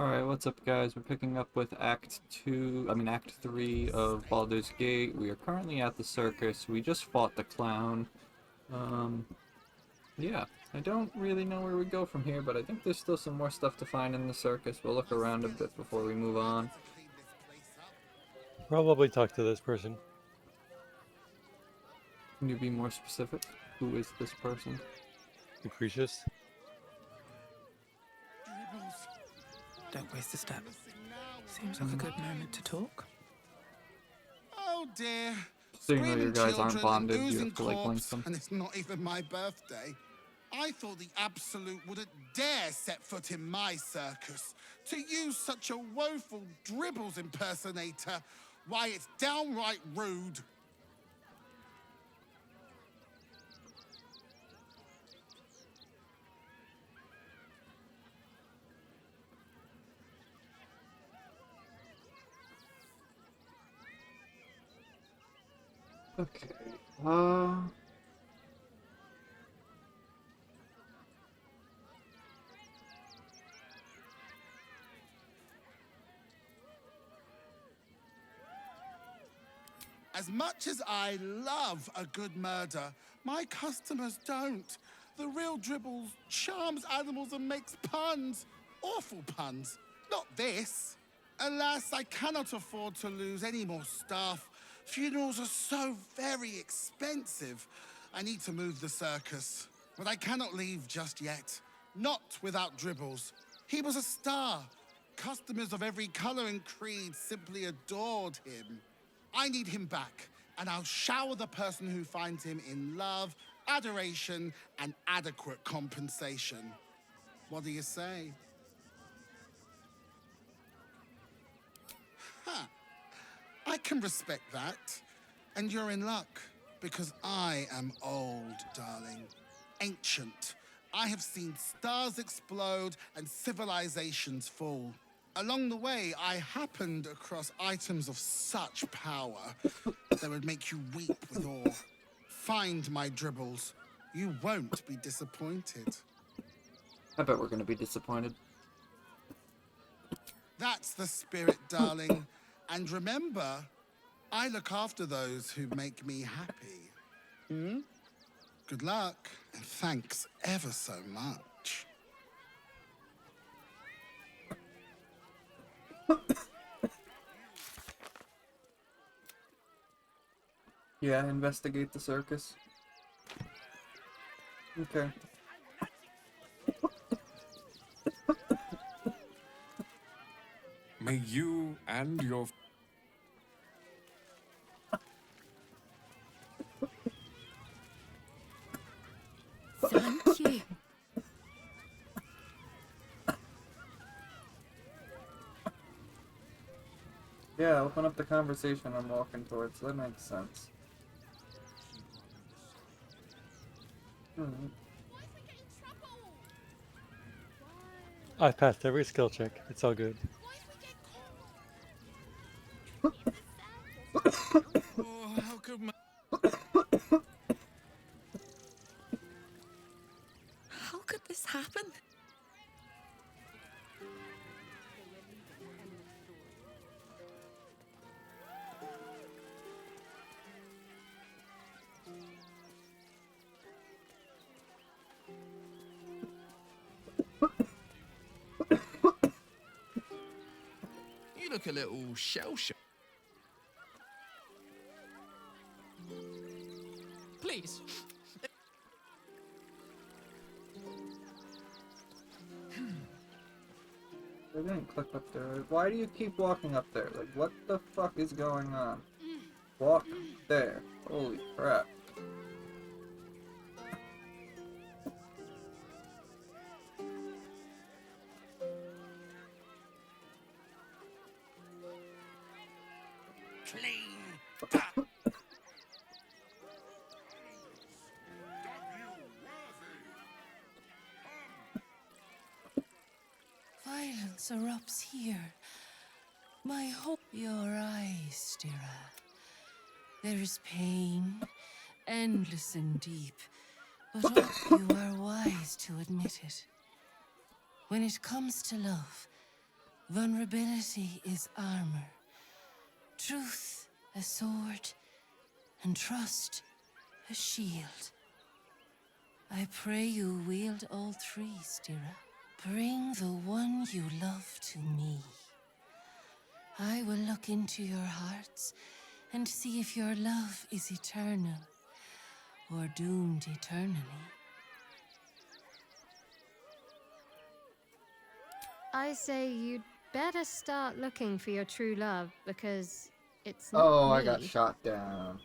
Alright, what's up guys? We're picking up with Act 3 of Baldur's Gate. We are currently at the circus. We just fought the clown. Um, yeah, I don't really know where we go from here, but I think there's still some more stuff to find in the circus. We'll look around a bit before we move on. Probably talk to this person. Can you be more specific? Who is this person? Lucretius. Don't waste a step. Seems like a good moment to talk. Oh dear. So you know your Screaming guys aren't children, bonded, you oozing have to like link corpse, them. and it's not even my birthday. I thought the Absolute wouldn't dare set foot in my circus. To use such a woeful dribbles impersonator, why, it's downright rude. Okay, uh... As much as I love a good murder, my customers don't. The real Dribbles charms animals and makes puns. Awful puns. Not this. Alas, I cannot afford to lose any more staff. Funerals are so very expensive. I need to move the circus. But I cannot leave just yet. Not without Dribbles. He was a star. Customers of every color and creed simply adored him. I need him back, and I'll shower the person who finds him in love, adoration, and adequate compensation. What do you say? Huh. I can respect that. And you're in luck, because I am old, darling. Ancient. I have seen stars explode and civilizations fall. Along the way, I happened across items of such power that would make you weep with awe. Find my Dribbles. You won't be disappointed. I bet we're gonna be disappointed. That's the spirit, darling. And remember, I look after those who make me happy. Hmm? Good luck, and thanks ever so much. Yeah, investigate the circus. Okay. May you and your Thank you. Yeah, open up the conversation I'm walking towards. That makes sense. I passed every skill check. It's all good. oh, how could my How could this happen? you look a little shell-shocked. Please. I didn't click up there. Why do you keep walking up there? Like, what the fuck is going on? Walk there. Holy crap. Clean. Violence erupts here. My hope your eyes, dearer. There is pain, endless and deep, but all you are wise to admit it. When it comes to love, Vulnerability is armor, truth a sword, and trust a shield. I pray you wield all three, Stira. Bring the one you love to me. I will look into your hearts and see if your love is eternal or doomed eternally. I say you'd better start looking for your true love because it's Oh, not I got me. shot down.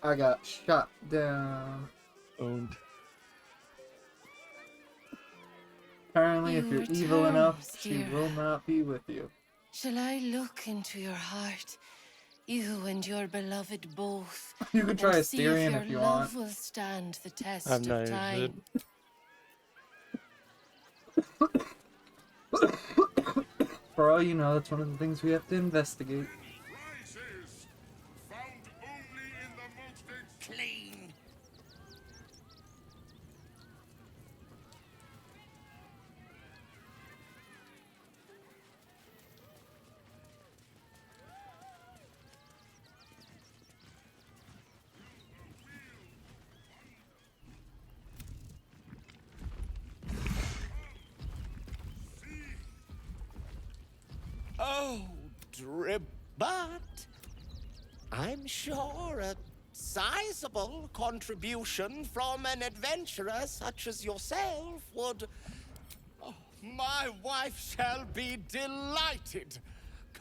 I got shot down. Owned. Apparently, if You you're were evil turned, enough, she Stira. will not be with you. Shall I look into your heart, you and your beloved both, You can try and see if Asterion your if you love want. will stand the test I'm not of time? interested. For all you know, that's one of the things we have to investigate. Prizes found only in the most Clean. Oh, but I'm sure a sizable contribution from an adventurer such as yourself would... Oh, my wife shall be delighted.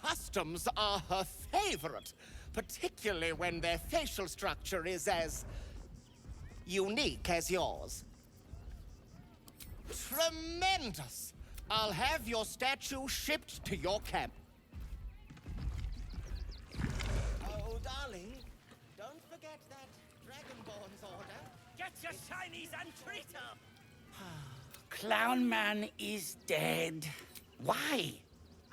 Customs are her favorite, particularly when their facial structure is as unique as yours. Tremendous! I'll have your statue shipped to your camp. Oh, darling, don't forget that Dragonborn's order. Get your shinies and treat her! Clown Man is dead. Why?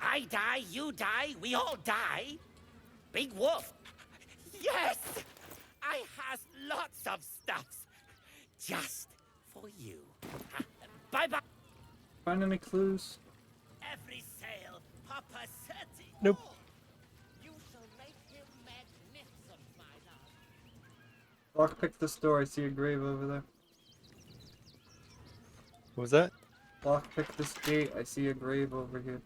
I die, you die, we all die. Big Wolf. Yes! I has lots of stuffs. Just for you. Bye-bye. Find any clues? Every sale, Papa Seti. Nope. You shall make him magnificent, my love. Lockpick this door. I see a grave over there. What was that? Lockpick this gate. I see a grave over here.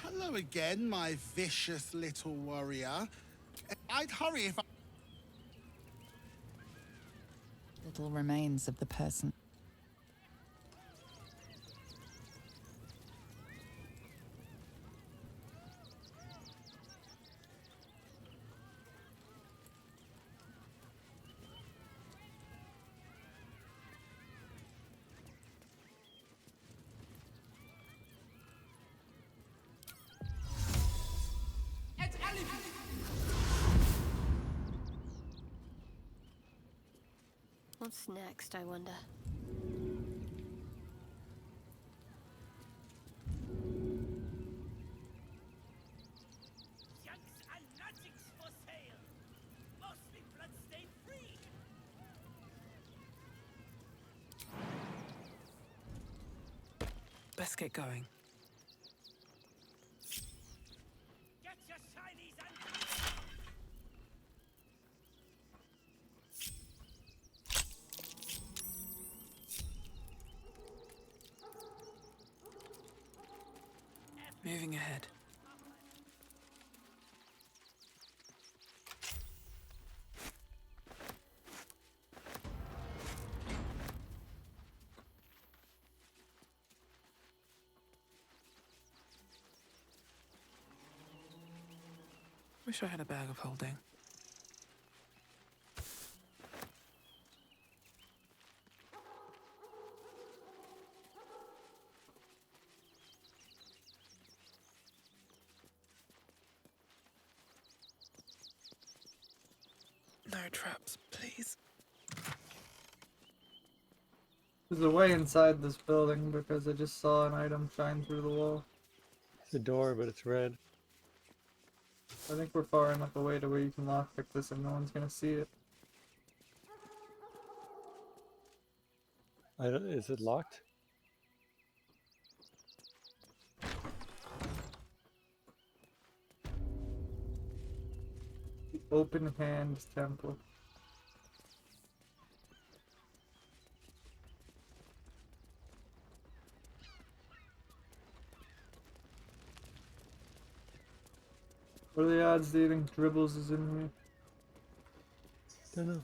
Hello again, my vicious little warrior. I'd hurry if I... Little remains of the person. What's next, I wonder? Junks and magics for sale. Mostly bloodstain free. Best get going. Get your shinies and Moving ahead. Wish I had a bag of holding. traps, please. There's a way inside this building because I just saw an item shine through the wall. It's a door, but it's red. I think we're far enough away to where you can lockpick this and no one's gonna see it. I don't. Is it locked? The Open Hand Temple. What are the odds do you think Dribbles is in here? Don't know.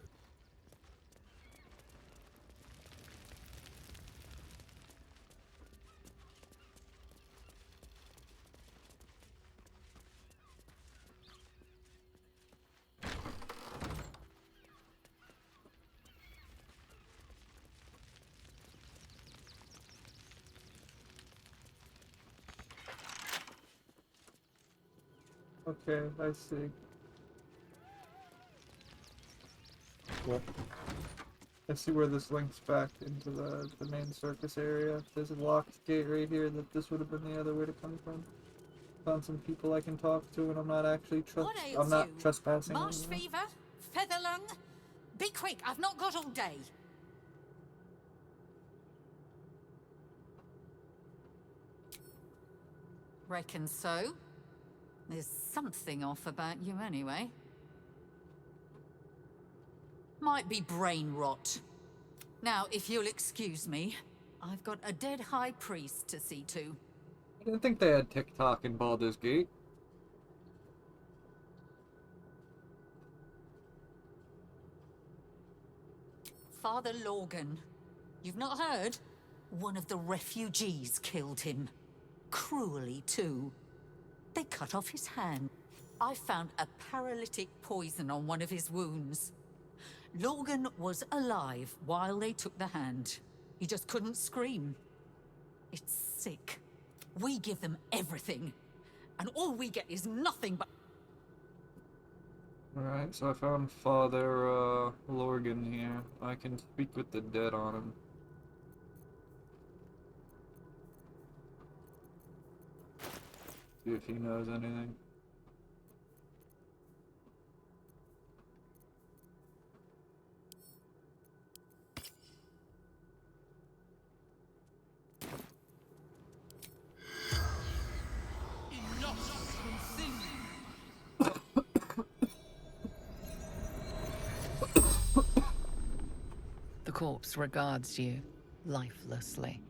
Okay, I see. What? I see where this links back into the main circus area. There's a locked gate right here that this would have been the other way to come from. Found some people I can talk to, and I'm not actually I'm not trespassing. Marsh fever? Feather lung? Be quick, I've not got all day. Reckon so. There's something off about you anyway. Might be brain rot. Now, if you'll excuse me, I've got a dead high priest to see to. I didn't think they had TikTok in Baldur's Gate. Father Lorgan. You've not heard? One of the refugees killed him. Cruelly, too. They cut off his hand. I found a paralytic poison on one of his wounds. Lorgan was alive while they took the hand. He just couldn't scream. It's sick. We give them everything, and all we get is nothing but... Alright, so I found Father Lorgan here. I can speak with the dead on him. See if he knows anything. The corpse regards you lifelessly.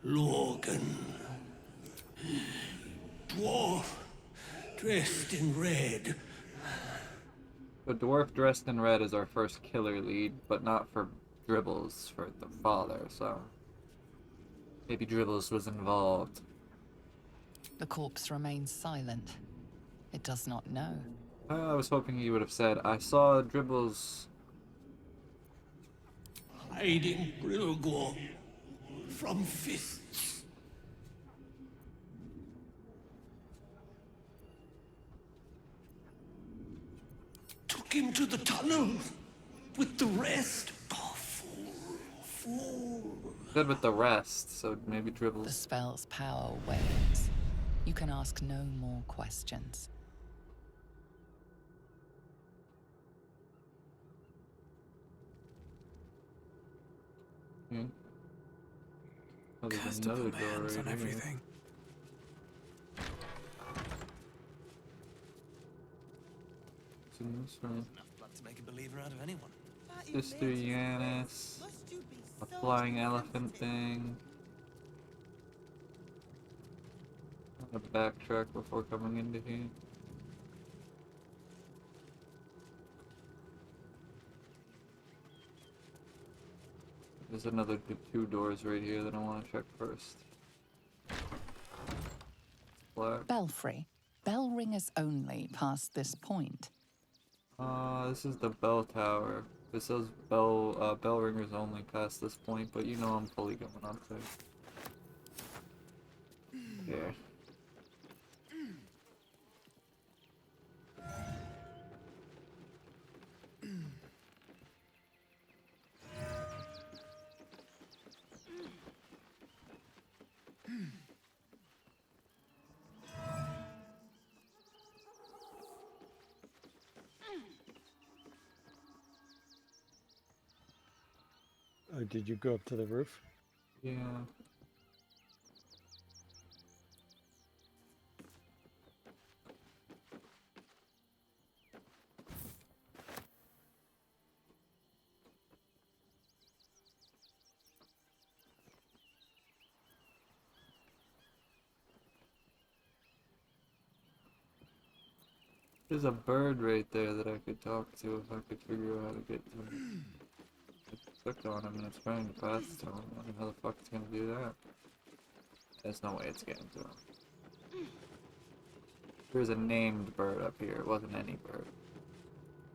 Lorgan. Dwarf, dressed in red. The dwarf dressed in red is our first killer lead, but not for Dribbles, for the father, so... maybe Dribbles was involved. The corpse remains silent. It does not know. I was hoping he would have said, I saw Dribbles... Hiding Brilgor from fists. Took him to the tunnel with the rest. Oh, fool. Said with the rest, so maybe Dribbles... The spell's power wanes. You can ask no more questions. Yeah. Oh, there's Cast another upon door hands right on here. everything. What's in this one? Enough blood to make a believer out of anyone. Sister Yanis. A flying elephant thing. I'm gonna backtrack before coming into here. There's another two doors right here that I want to check first. Black. Belfry. Bell ringers only past this point. This is the bell tower. This says bell ringers only past this point, but you know I'm fully going up there. Yeah. Oh, did you go up to the roof? Yeah. There's a bird right there that I could talk to if I could figure out how to get to him. I clicked on him and it's trying to pass to him. I don't know how the fuck it's gonna do that. There's no way it's getting to him. There's a named bird up here. It wasn't any bird.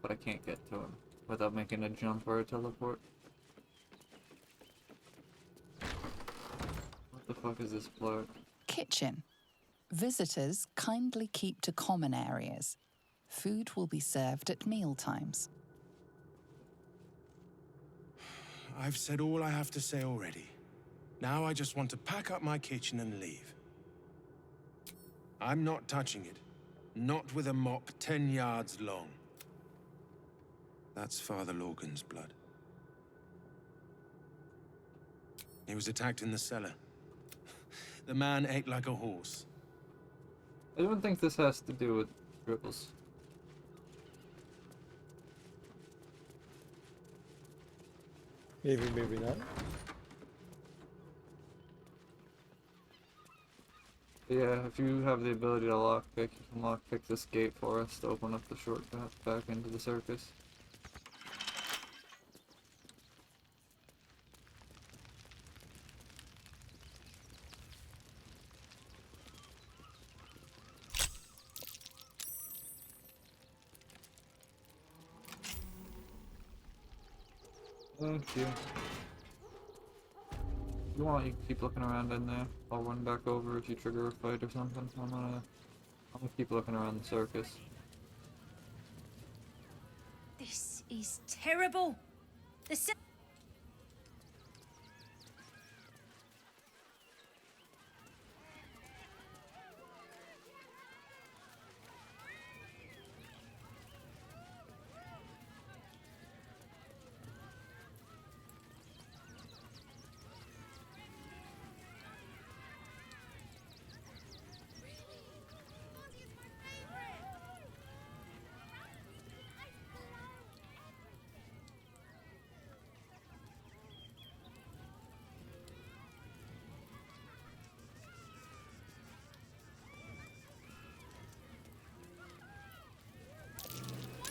But I can't get to him without making a jump or a teleport. What the fuck is this blur? Kitchen. Visitors kindly keep to common areas. Food will be served at meal times. I've said all I have to say already. Now I just want to pack up my kitchen and leave. I'm not touching it. Not with a mop 10 yards long. That's Father Logan's blood. He was attacked in the cellar. The man ate like a horse. I don't think this has to do with dribbles. Maybe, maybe not. Yeah, if you have the ability to lockpick, you can lockpick this gate for us to open up the shortcut back into the circus. Thank you. If you want, you can keep looking around in there. I'll run back over if you trigger a fight or something. I'm gonna keep looking around the circus. This is terrible. The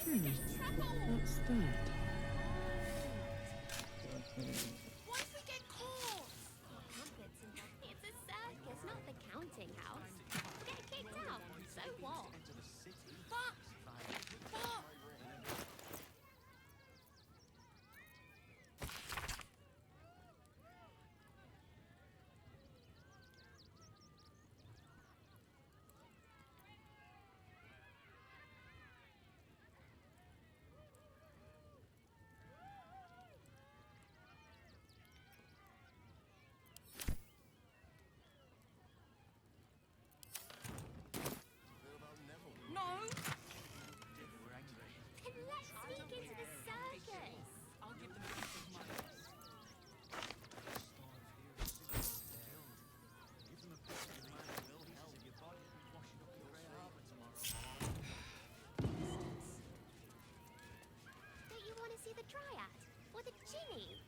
What's that? What if we get caught? It's a circus, not the counting house. Get kicked out. So what? But see the dryad or the Ginny.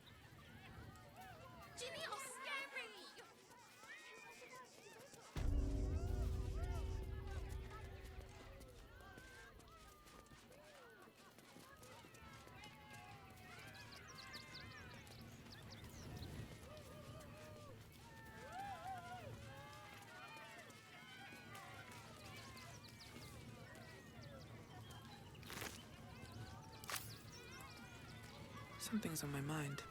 Ginny are scary. Something's on my mind.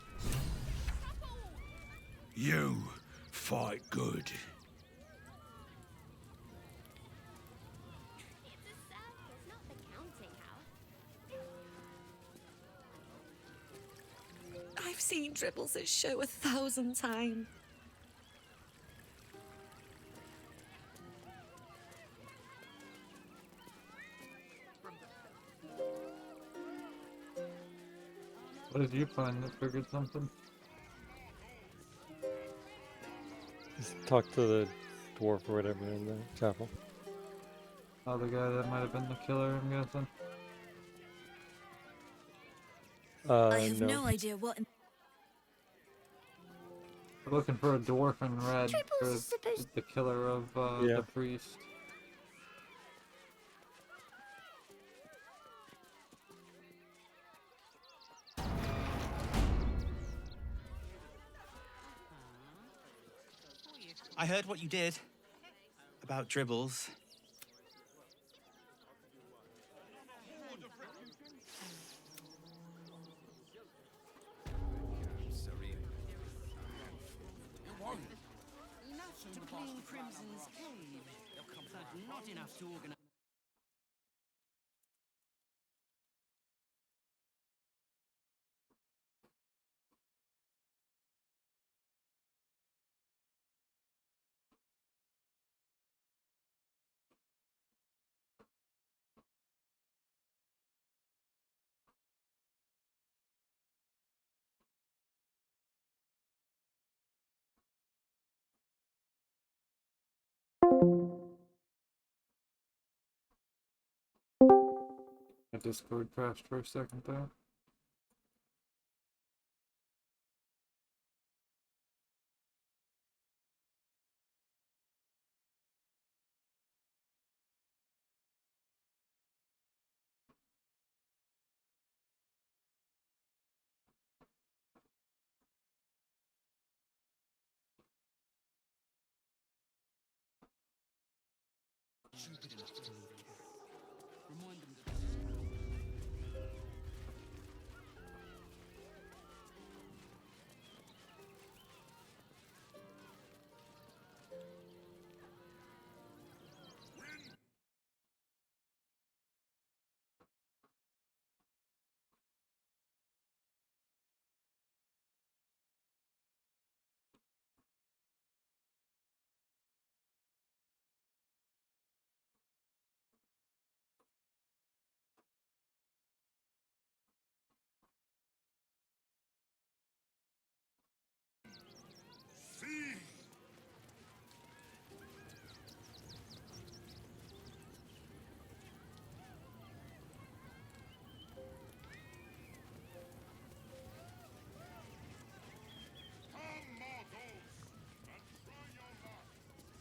You fight good. seen Dribbles' show 1,000 times. What did you find that triggered something? Just talk to the dwarf or whatever in the chapel. Oh, the guy that might have been the killer, I'm guessing. I have no idea what. We're looking for a dwarf in red for Triples is supposed the killer of Yeah. the priest. I heard what you did about Dribbles. Enough to clean Crimson's cave, but not enough to organize. My Discord crashed for a second there. Remind them that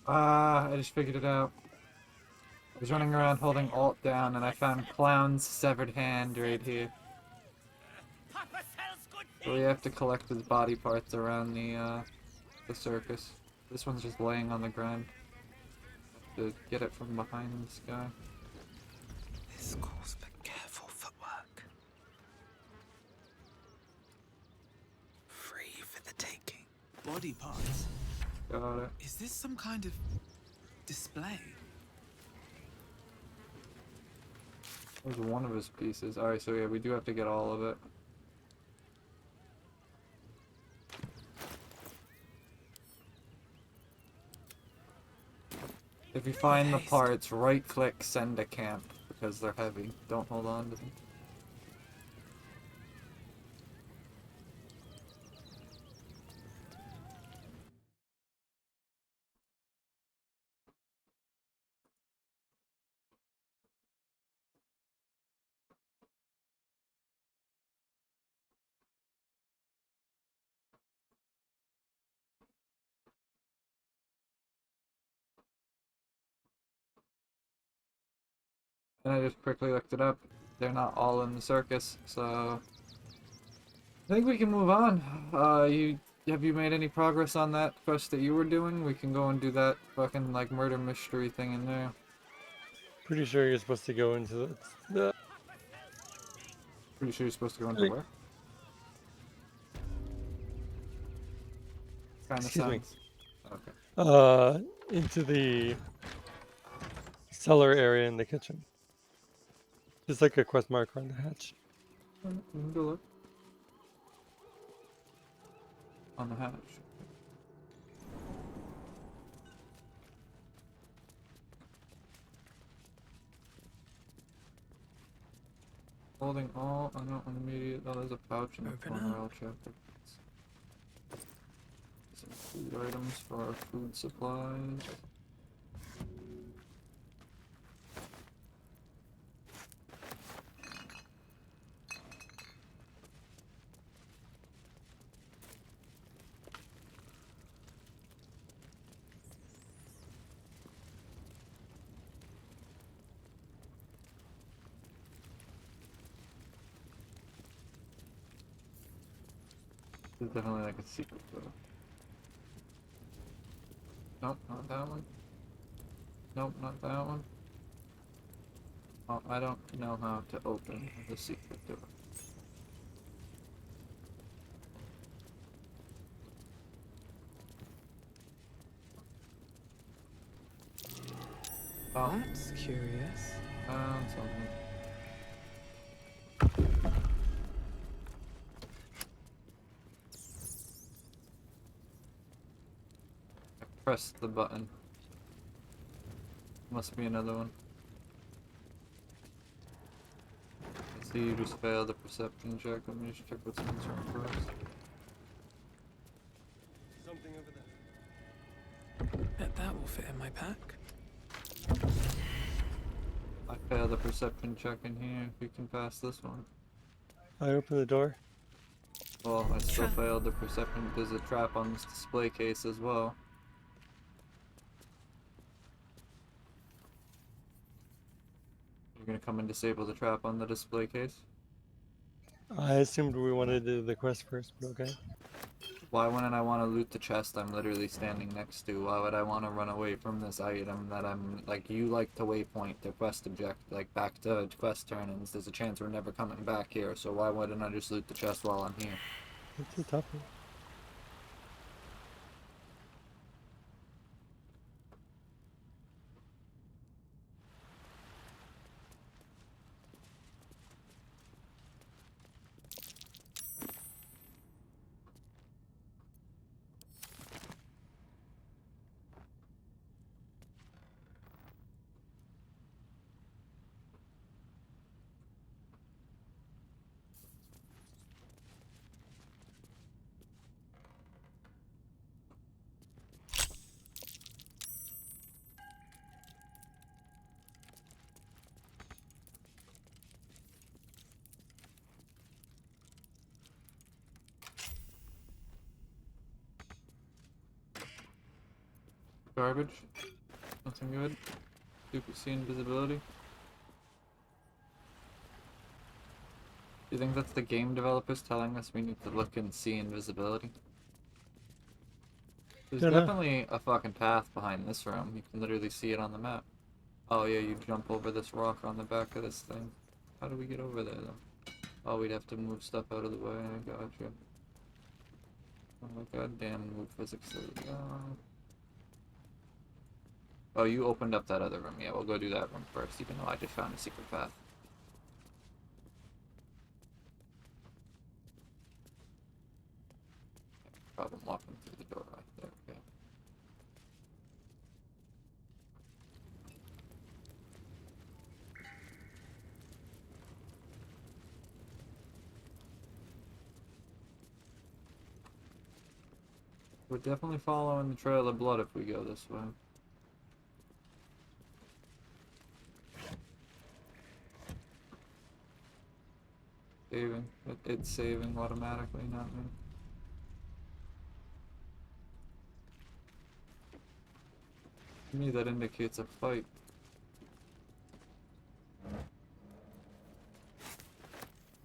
Ah, I just figured it out. I was running around holding Alt down and I found Clown's severed hand right here. So we have to collect his body parts around the circus. This one's just laying on the ground. To get it from behind this guy. This calls for careful footwork. Free for the taking. Body parts. Got it. Is this some kind of display? That was one of his pieces. Alright, so yeah, we do have to get all of it. If you find the parts, right-click, send to camp, because they're heavy. Don't hold on to them. And I just quickly looked it up. They're not all in the circus, so I think we can move on. Have you made any progress on that quest that you were doing? We can go and do that fucking like murder mystery thing in there. Pretty sure you're supposed to go into the Pretty sure you're supposed to go into where? Kind of Excuse me. sounds. Okay. Into the cellar area in the kitchen. Just like a quest marker on the hatch. We can go look. On the hatch. Holding all, I don't immediate. Oh, there's a pouch in the corner. I'll check it. Some food items for our food supplies. There's definitely like a secret though. Nope, not that one. Nope, not that one. Oh, I don't know how to open the secret door. Oh. That's curious. Found something. I pressed the button. Must be another one. I see you just failed the perception check. Let me just check what's in this room first. Something over there. Bet that will fit in my pack. I failed the perception check in here. If you can pass this one. I open the door. Well, I still failed the perception. There's a trap on this display case as well. You're gonna come and disable the trap on the display case? I assumed we wanted to do the quest first, but okay. Why wouldn't I want to loot the chest I'm literally standing next to? Why would I want to run away from this item that I'm, like, you like to waypoint the quest object, like, back to quest turn-ins. There's a chance we're never coming back here, so why wouldn't I just loot the chest while I'm here? It's a tough one. Garbage? Nothing good? Stupid see invisibility? Do you think that's the game developers telling us we need to look and see invisibility? There's definitely a fucking path behind this room. You can literally see it on the map. Oh yeah, you jump over this rock on the back of this thing. How do we get over there though? Oh, we'd have to move stuff out of the way. I gotcha. Oh my goddamn move physics. There we go. Oh, you opened up that other room. Yeah, we'll go do that room first, even though I just found a secret path. Problem walking through the door right there. Okay. We're definitely following the trail of blood if we go this way. Saving. It's saving automatically, not me. To me, that indicates a fight.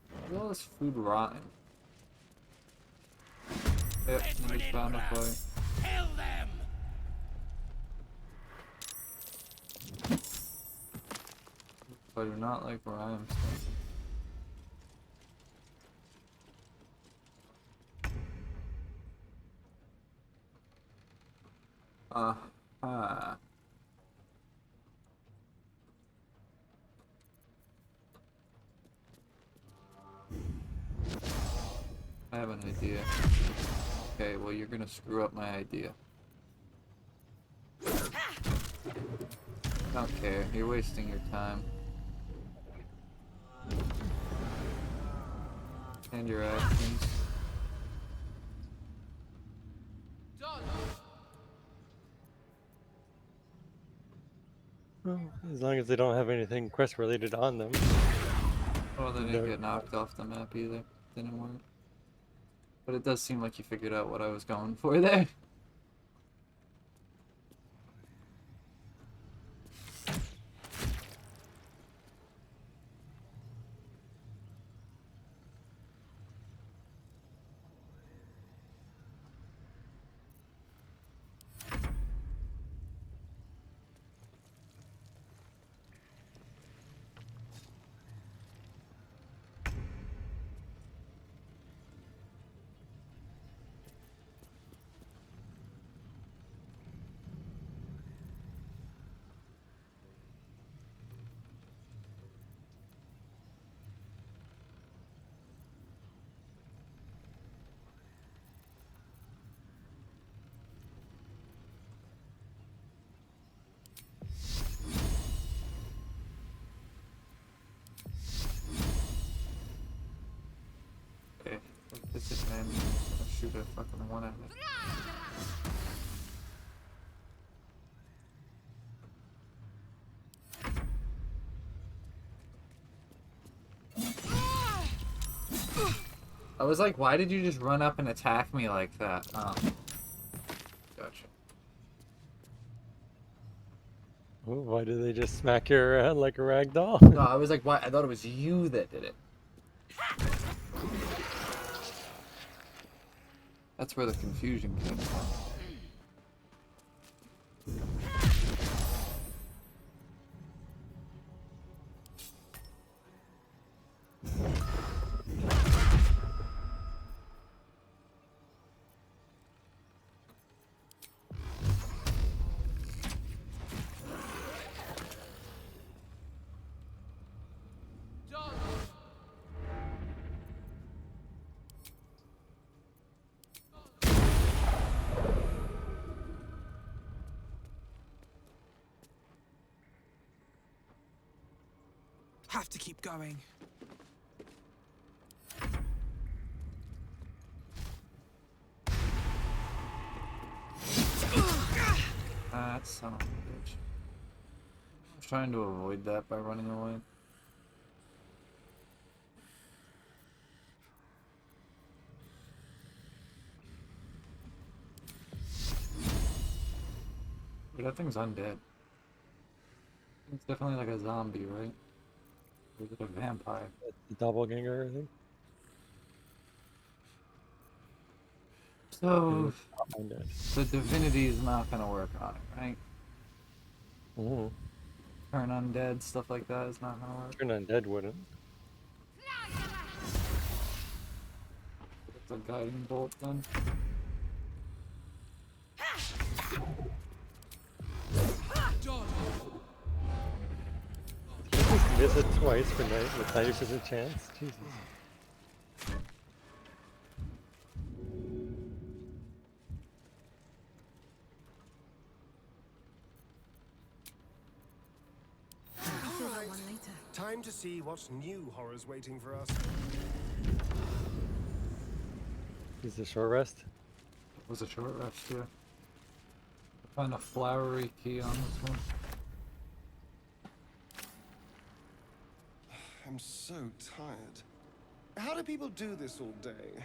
Look at all this food rotting. Yep, I just found a fight. Kill them! I do not like where I am standing. I have an idea. Okay, well you're gonna screw up my idea. Don't care, you're wasting your time. And your actions. Well, as long as they don't have anything quest related on them. Well, they didn't get knocked off the map either. Didn't work. But it does seem like you figured out what I was going for there. Okay, with disadvantage, I'll shoot a fucking one at it. I was like, why did you just run up and attack me like that? Oh. Gotcha. Well, why did they just smack you around like a rag doll? No, I was like, why? I thought it was you that did it. That's where the confusion came from. Have to keep going. That son of a bitch. I'm trying to avoid that by running away. But that thing's undead. It's definitely like a zombie, right? Or is it a vampire? The doppelganger, I think. So, the divinity is not gonna work on it, right? Mm. Turn undead, stuff like that is not gonna work. Turn undead wouldn't. It's a guiding bolt then. You just miss it twice with 90% chance? Jesus. Time to see what new horrors waiting for us. Is the short rest? It was a short rest, yeah. Find a flowery key on this one. I'm so tired. How do people do this all day?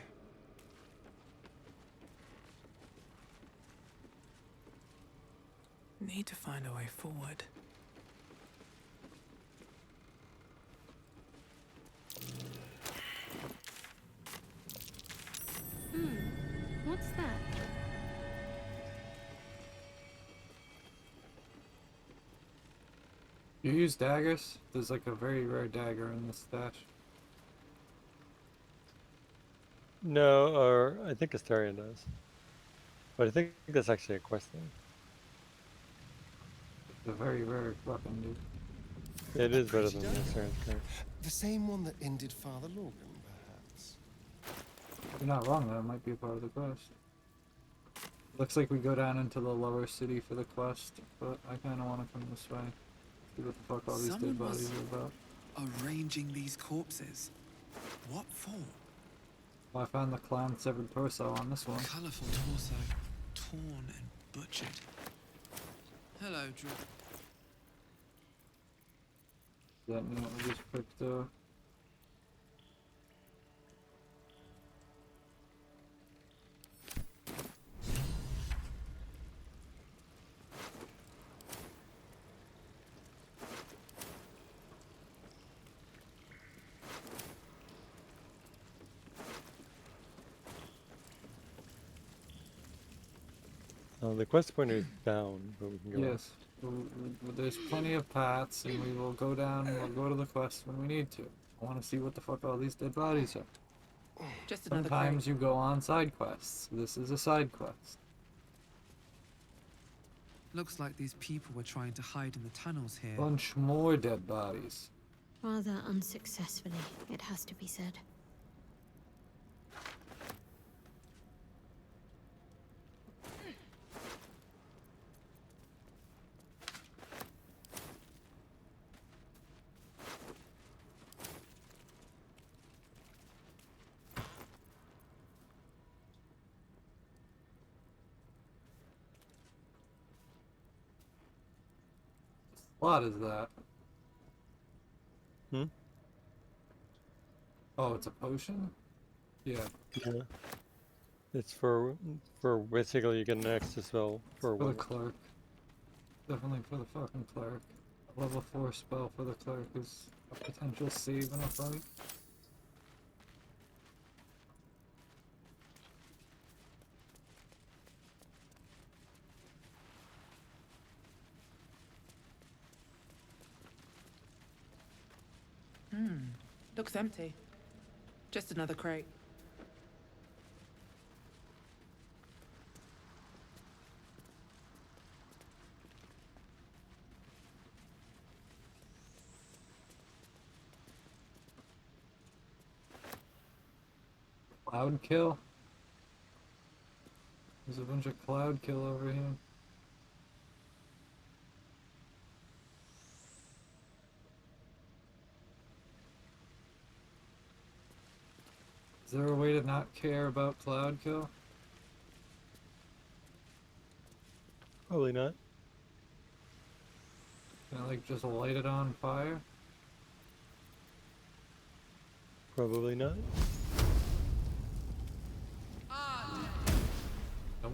Need to find a way forward. What's that? You use daggers? There's like a very rare dagger in this stash. No, or I think Astarion does. But I think that's actually a quest thing. It's a very rare weapon, dude. It is better than the Astarion's curse. The same one that ended Father Logan, perhaps. You're not wrong, that might be a part of the quest. Looks like we go down into the lower city for the quest, but I kind of want to come this way. See what the fuck all these Someone dead bodies was are about. arranging these corpses. What for? Well, I found the clown severed torso on this one. Colourful torso, torn and butchered. Hello, Drew. That note we just picked up. The quest pointer is down, but we can go Yes, there's plenty of paths, and we will go down and we'll go to the quest when we need to. I want to see what the fuck all these dead bodies are. Just another Sometimes crate. you go on side quests. This is a side quest. Looks like these people were trying to hide in the tunnels here. Bunch more dead bodies. Rather unsuccessfully, it has to be said. What is that? Hmm? Oh, it's a potion? Yeah. Yeah. It's for basically you get an extra spell for For the one. clerk. Definitely for the fucking cleric. A level 4 spell for the cleric is a potential save in a fight. Looks empty. Just another crate. Cloud kill? There's a bunch of cloud kill over here. Is there a way to not care about cloud kill? Probably not. Can I like just light it on fire? Probably not. Nope.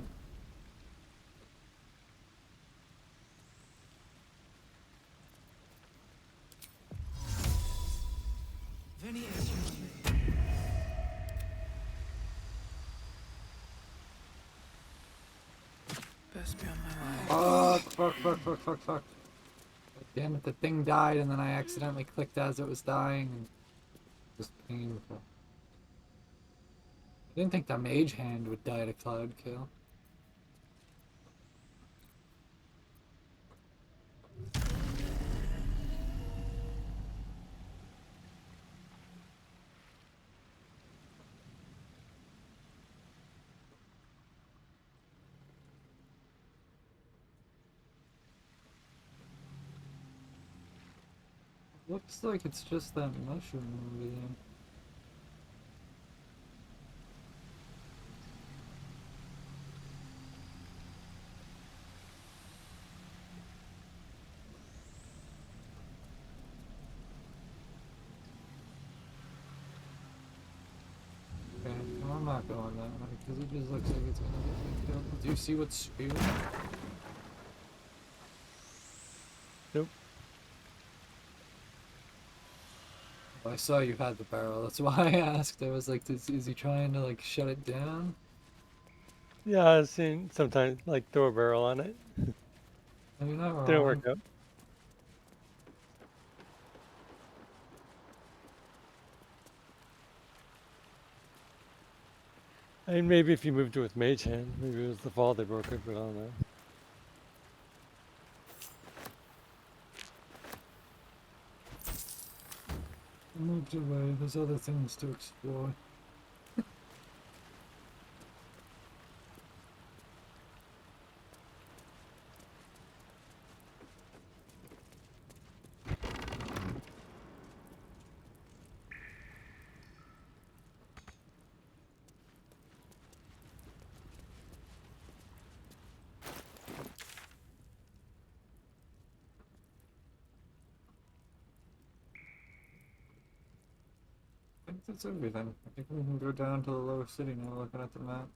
Vinny Best be on my way. Fuck. Damn it, the thing died and then I accidentally clicked as it was dying and just painful. I didn't think the mage hand would die to cloud kill. Looks like it's just that mushroom over there. Okay, well, I'm not going that way because it just looks like it's gonna get me killed. Do you see what's spewing? Nope. I saw you had the barrel, that's why I asked. I was like, is he trying to like shut it down? Yeah, I've seen sometimes like throw a barrel on it. No, you're not Didn't wrong. work out. I mean, maybe if you moved it with Mage Hand, maybe it was the fall they broke it, but I don't know. I moved away, there's other things to explore. think that's everything. I think we can go down to the lower city now looking at the map.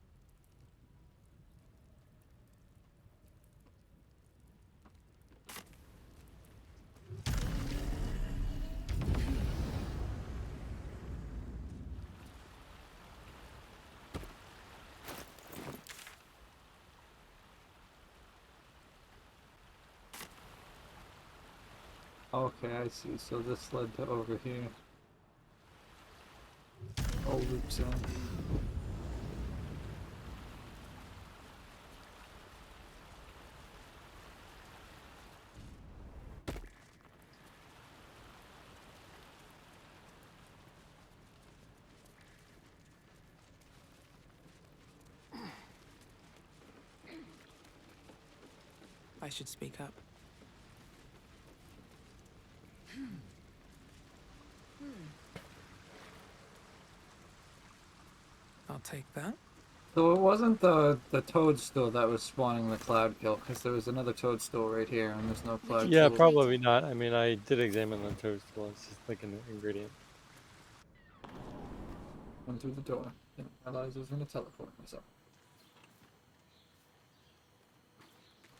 Okay, I see. So this led to over here. All loops in. I should speak up. I'll take that. So it wasn't the toadstool that was spawning the cloud kill, because there was another toadstool right here, and there's no cloud Yeah, kill. probably not. I mean, I did examine the toadstool. It's just like an ingredient. Went through the door. Didn't realize I was gonna teleport myself.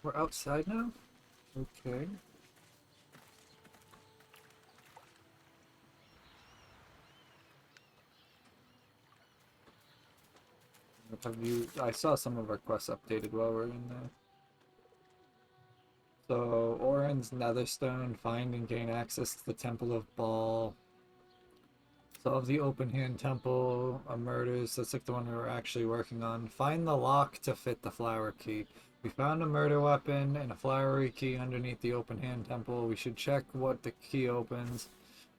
We're outside now? Okay. I saw some of our quests updated while we were in there. So, Orin's Netherstone, find and gain access to the Temple of Baal. Solve the open hand temple, murders, that's like the one we were actually working on. Find the lock to fit the flower key. We found a murder weapon and a flowery key underneath the open hand temple. We should check what the key opens.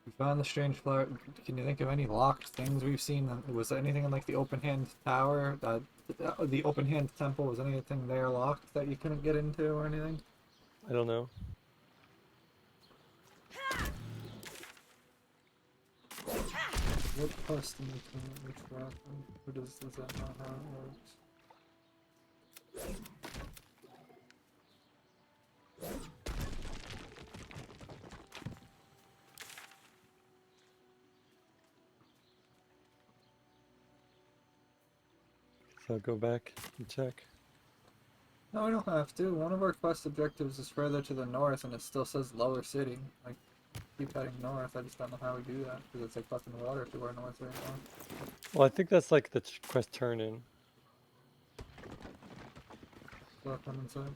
We found the strange flower. Can you think of any locked things we've seen? Was there anything in like the open hand tower? The open hand temple, was anything there locked that you couldn't get into or anything? I don't know. What quest in which weapon? What is that not how it works? So go back and check. No, we don't have to. One of our quest objectives is further to the north, and it still says lower city. Like, keep heading north. I just don't know how we do that, because it's like fucking water to our north right now. Well, I think that's like the quest turn in. So I'll come inside.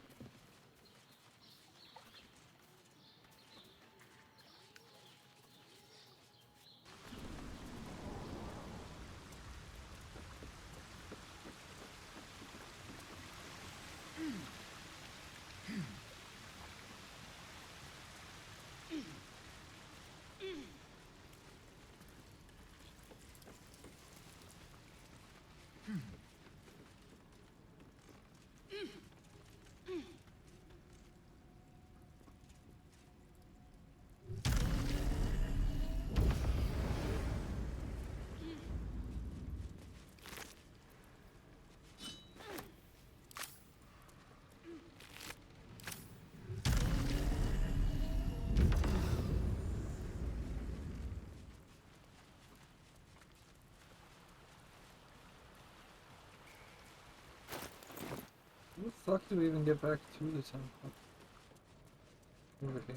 How the fuck do we even get back to the temple? Over here.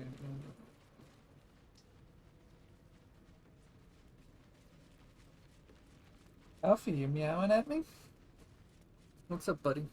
Alfie, you meowing at me? What's up, buddy?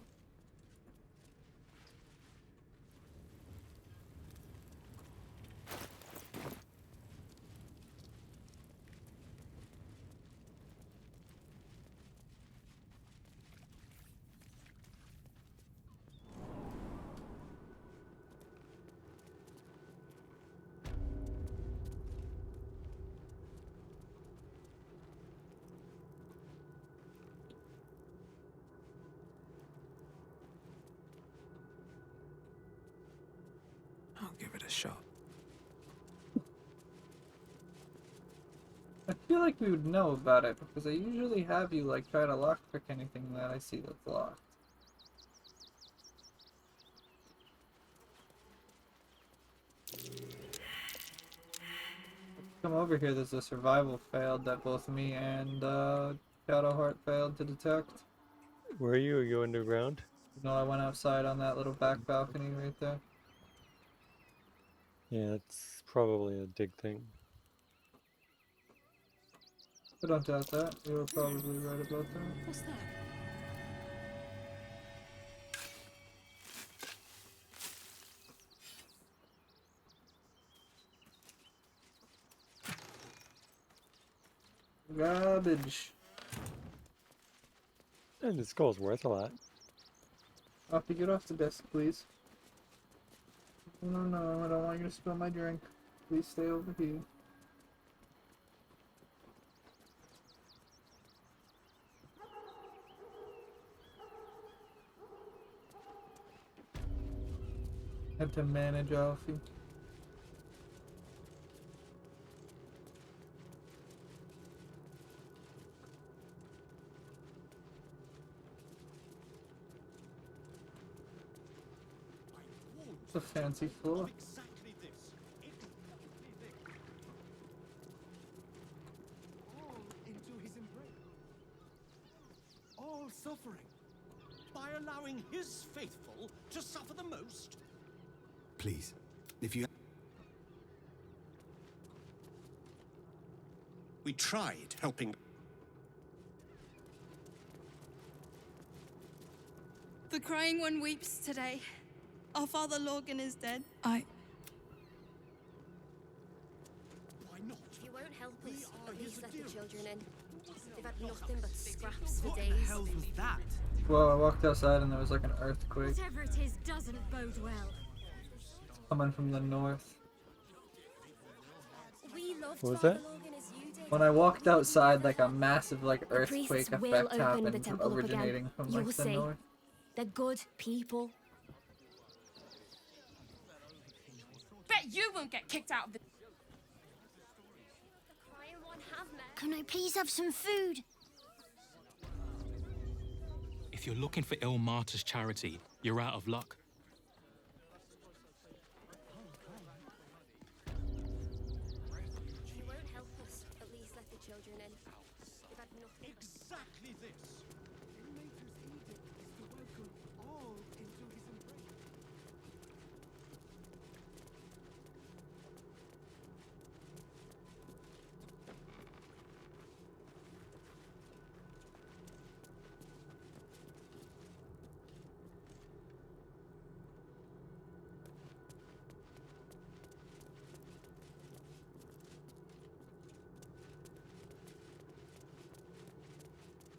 I'll give it a shot. I feel like we would know about it, because I usually have you like try to lockpick anything that I see that's locked. Come over here, there's a survival failed that both me and Shadowheart failed to detect. Where are you? Are you underground? No, I went outside on that little back balcony right there. Yeah, it's probably a dig thing. I don't doubt that. You were probably right about that. What's that? Garbage. And the skull's worth a lot. Have to get off the desk, please. No, no, I don't want you to spill my drink. Please stay over here. Had to manage Alfie. It's a fancy floor. Exactly this. Exactly this. All into his embrace. All suffering. By allowing his faithful to suffer the most. Please, if you... We tried helping... The crying one weeps today. Our father Logan is dead. Why not? If you won't help us, at least let the children in. They've had nothing but scraps for days. What the hell was that? Well, I walked outside and there was like an earthquake Whatever it is doesn't bode well. coming from the north. We loved What was Father that? Logan as you did. When I walked outside, like a massive like The priests earthquake will effect open the happened, temple up originating again. from You'll like the see. north. They're good people. Bet you won't get kicked out of the. Can I please have some food? If you're looking for Il Martyr's charity, you're out of luck. If you won't help us, at least let the children in. They've had nothing. Exactly this. Ilmater's edict is to welcome all into his embrace.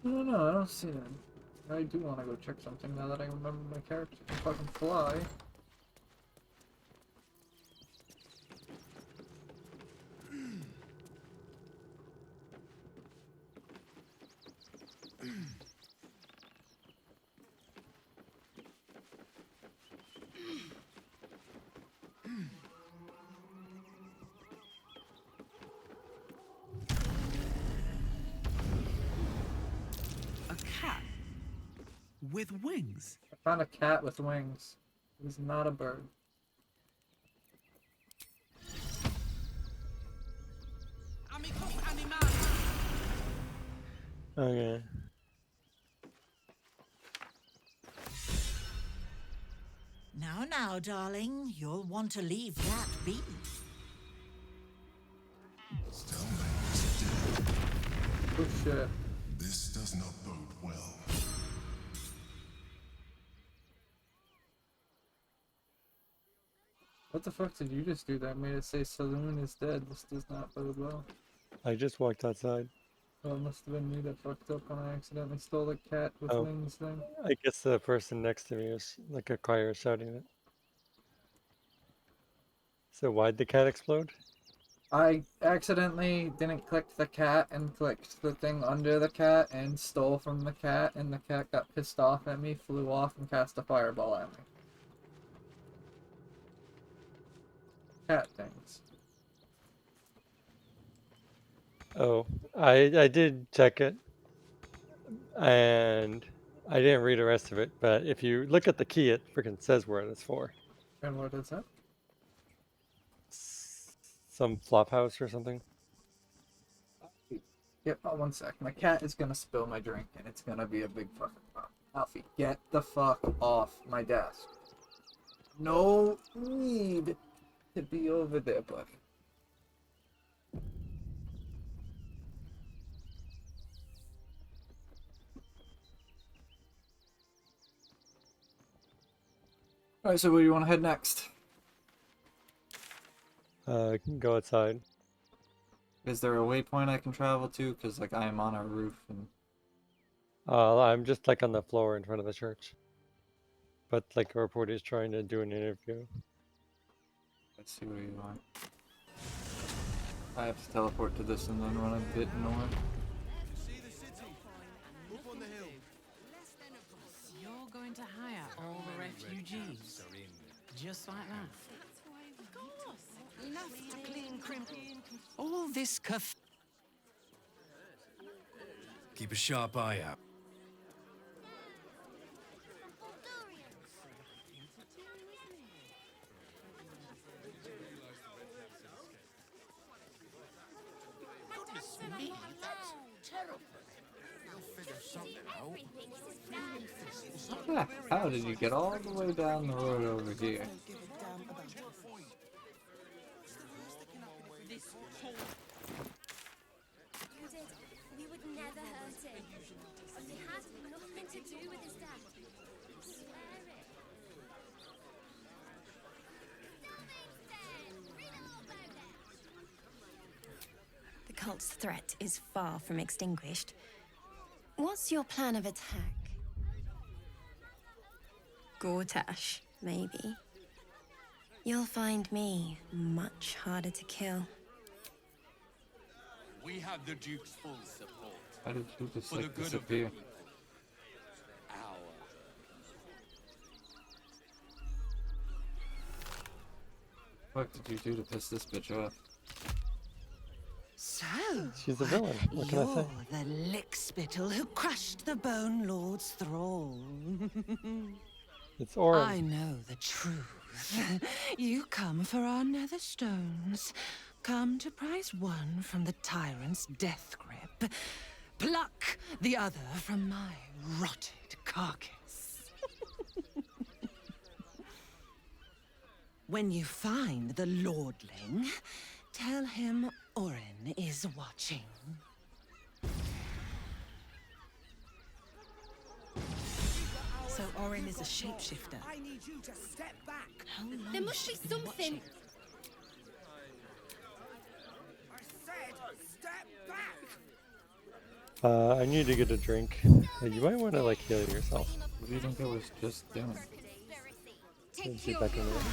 No, I don't see him. I do want to go check something now that I remember my character can fucking fly. A cat with wings. I found a cat with wings. It is not a bird. Okay. Now, darling, you'll want to leave that be. Oh shit. This does not bode well. What the fuck did you just do that made it say Saloon is dead? This does not bode well. I just walked outside. Well, it must have been me that fucked up when I accidentally stole the cat with Oh. wings thing. I guess the person next to me is like a crier shouting it. So why'd the cat explode? I accidentally didn't click the cat and clicked the thing under the cat and stole from the cat, and the cat got pissed off at me, flew off, and cast a fireball at me. Cat things. Oh, I did check it, and I didn't read the rest of it. But if you look at the key, it freaking says where it's for. And what is that? Some flop house or something. Yep, one sec. My cat is gonna spill my drink, and it's gonna be a big fucking problem. Alfie, get the fuck off my desk. No need to be over there, buddy. Alright, so where do you want to head next? Can go outside. Is there a waypoint I can travel to? Because, like, I am on a roof and... I'm just like on the floor in front of the church. But like a reporter is trying to do an interview. Let's see where you are. I have to teleport to this and then run a bit north. You're going to hire all the refugees. Just like that. Of course. Enough to clean crimpy. All this Keep a sharp eye out. Goodness me, that's terrible. You'll figure something out. How did you get all the way down the road over here? You did. We would never hurt him. He had nothing to do with his death. I swear it. The cult's threat is far from extinguished. What's your plan of attack? Gortash, maybe. You'll find me much harder to kill. We have the Duke's full support. How did you just, For the like, good of disappear? our... What did you do to piss this bitch off? So, She's a villain. What can I say? you're the lickspittle who crushed the Bone Lord's thrall. It's Orin. I know the truth. You come for our nether stones. Come to prize one from the tyrant's death grip. Pluck the other from my rotted carcass. When you find the lordling, tell him Orin is watching. So Orin is a shapeshifter. I need you to step back. There must be something. I said step back. I need to get a drink. You might want to like heal yourself. What do you think I was just doing? Let's get back in the room.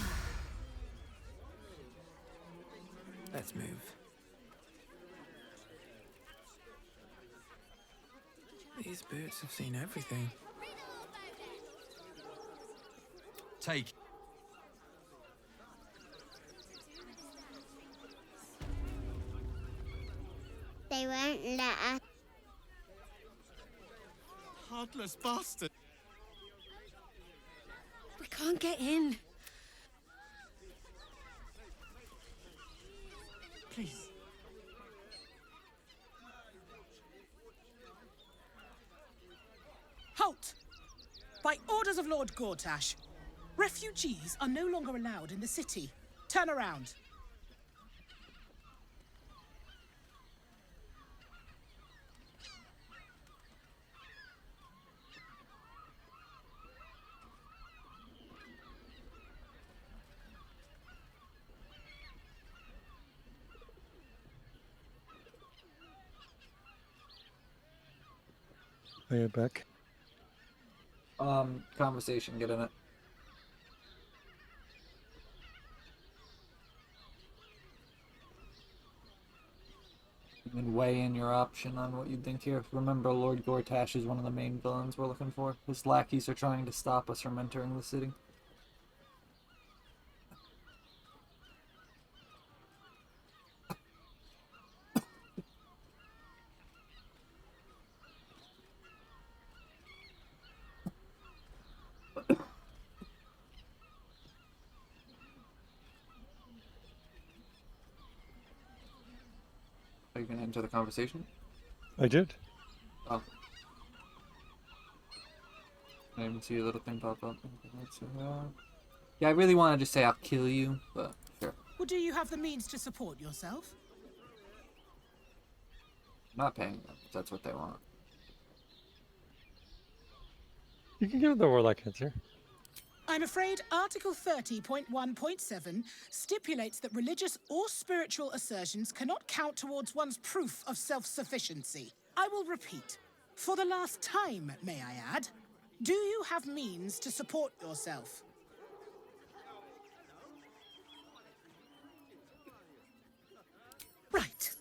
Let's move. These boots have seen everything. Take. They won't let us. Heartless bastard. We can't get in. Please. Halt! By orders of Lord Gortash, refugees are no longer allowed in the city. Turn around. Are you back? Conversation, get in it. And weigh in your option on what you think here. Remember, Lord Gortash is one of the main villains we're looking for. His lackeys are trying to stop us from entering the city. Are you gonna enter the conversation? I did. Oh. I didn't even see a little thing pop up. Yeah, I really want to just say I'll kill you, but sure. Well, do you have the means to support yourself? I'm not paying them if that's what they want. You can give the warlock answer. I'm afraid Article 30.1.7 stipulates that religious or spiritual assertions cannot count towards one's proof of self-sufficiency. I will repeat. For the last time, may I add, do you have means to support yourself? Right.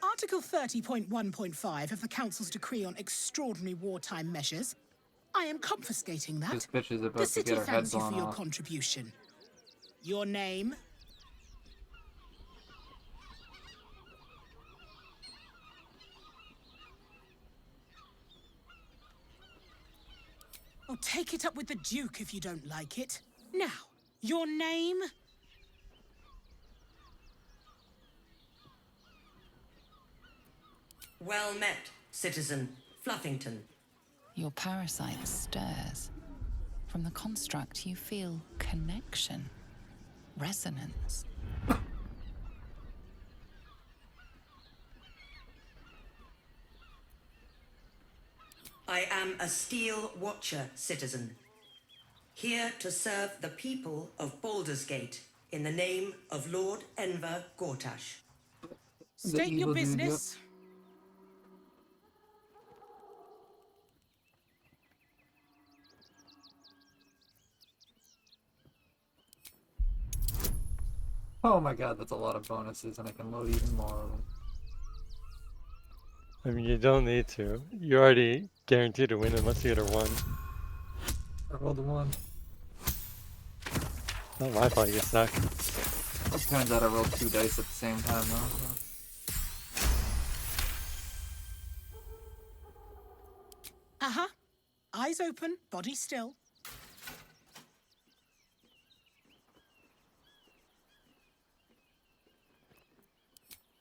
Article 30.1.5 of the Council's Decree on Extraordinary Wartime Measures. I am confiscating that. This bitch is The about to city get her head thanks you blown for your off. contribution. Your name? Oh, take it up with the Duke if you don't like it. Now, your name? Well met, citizen Fluffington. Your parasite stirs. From the construct, you feel connection, resonance. I am a Steel Watcher, citizen. Here to serve the people of Baldurs Gate in the name of Lord Enver Gortash. State your business. Oh my god, that's a lot of bonuses, and I can load even more of them. I mean, you don't need to. You're already guaranteed to win unless you get a 1. I rolled a 1. Not my fault you suck. It turns out I rolled 2 dice at the same time, though. Uh-huh. Eyes open, body still.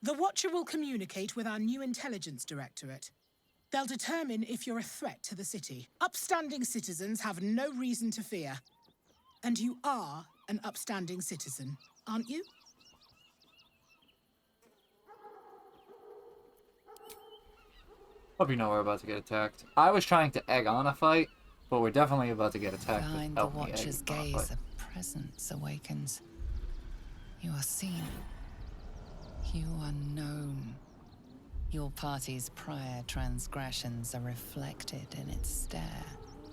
The Watcher will communicate with our new intelligence directorate. They'll determine if you're a threat to the city. Upstanding citizens have no reason to fear. And you are an upstanding citizen, aren't you? Hope you know we're about to get attacked. I was trying to egg on a fight, but we're definitely about to get attacked. Behind the Watcher's gaze, a presence awakens. You are seen. You are known. Your party's prior transgressions are reflected in its stare.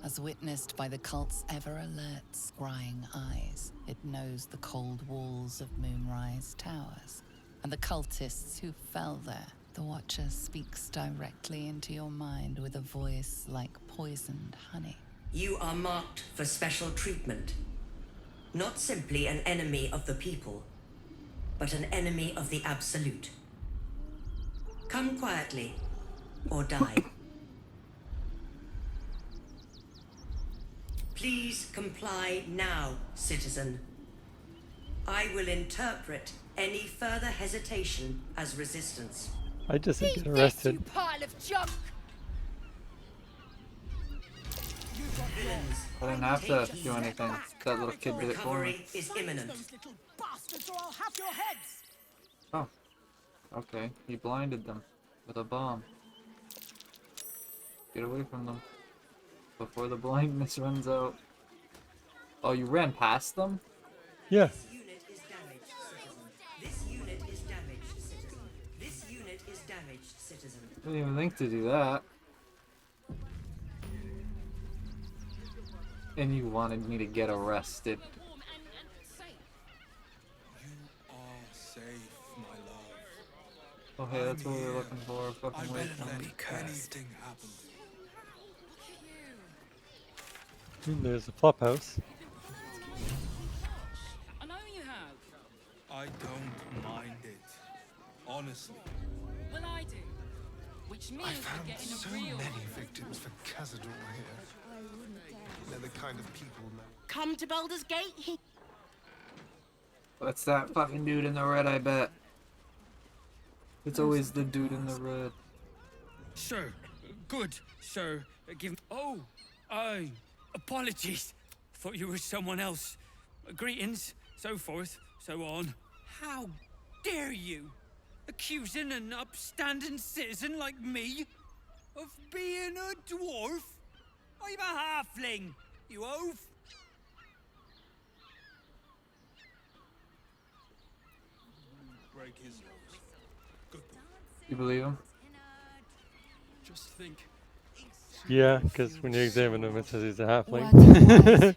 As witnessed by the cult's ever-alert, scrying eyes, it knows the cold walls of Moonrise Towers. And the cultists who fell there. The Watcher speaks directly into your mind with a voice like poisoned honey. You are marked for special treatment. Not simply an enemy of the people, but an enemy of the Absolute. Come quietly, or die. Please comply now, citizen. I will interpret any further hesitation as resistance. I just didn't get arrested. You pile of junk! I didn't have to do anything. That little kid did it for me. Recovery is imminent. Bastards, or I'll have your heads! Oh. Okay. He blinded them with a bomb. Get away from them. Before the blindness runs out. Oh, you ran past them? Yeah. This unit is damaged, citizen. This unit is damaged, citizen. This unit is damaged, citizen. I didn't even think to do that. And you wanted me to get arrested. Oh hey, that's what we were looking for. Fucking wait for me. Anything happened. There's a flop house. I know you have. I don't mind it. Honestly. Well, I do. Which means I we're found getting so a real many victims for Cazador here. They're the kind of people that... Come to Baldur's Gate. What's that fucking dude in the red, I bet? It's always the dude in the red. Sir, good, sir. Give. Oh, apologies. Thought you were someone else. Greetings, so forth, so on. How dare you? Accusing an upstanding citizen like me of being a dwarf? I'm a halfling, you oaf. Break his nose. Good. You believe him? Just think. Yeah, because when you examine him, it says he's a Words halfling. wise.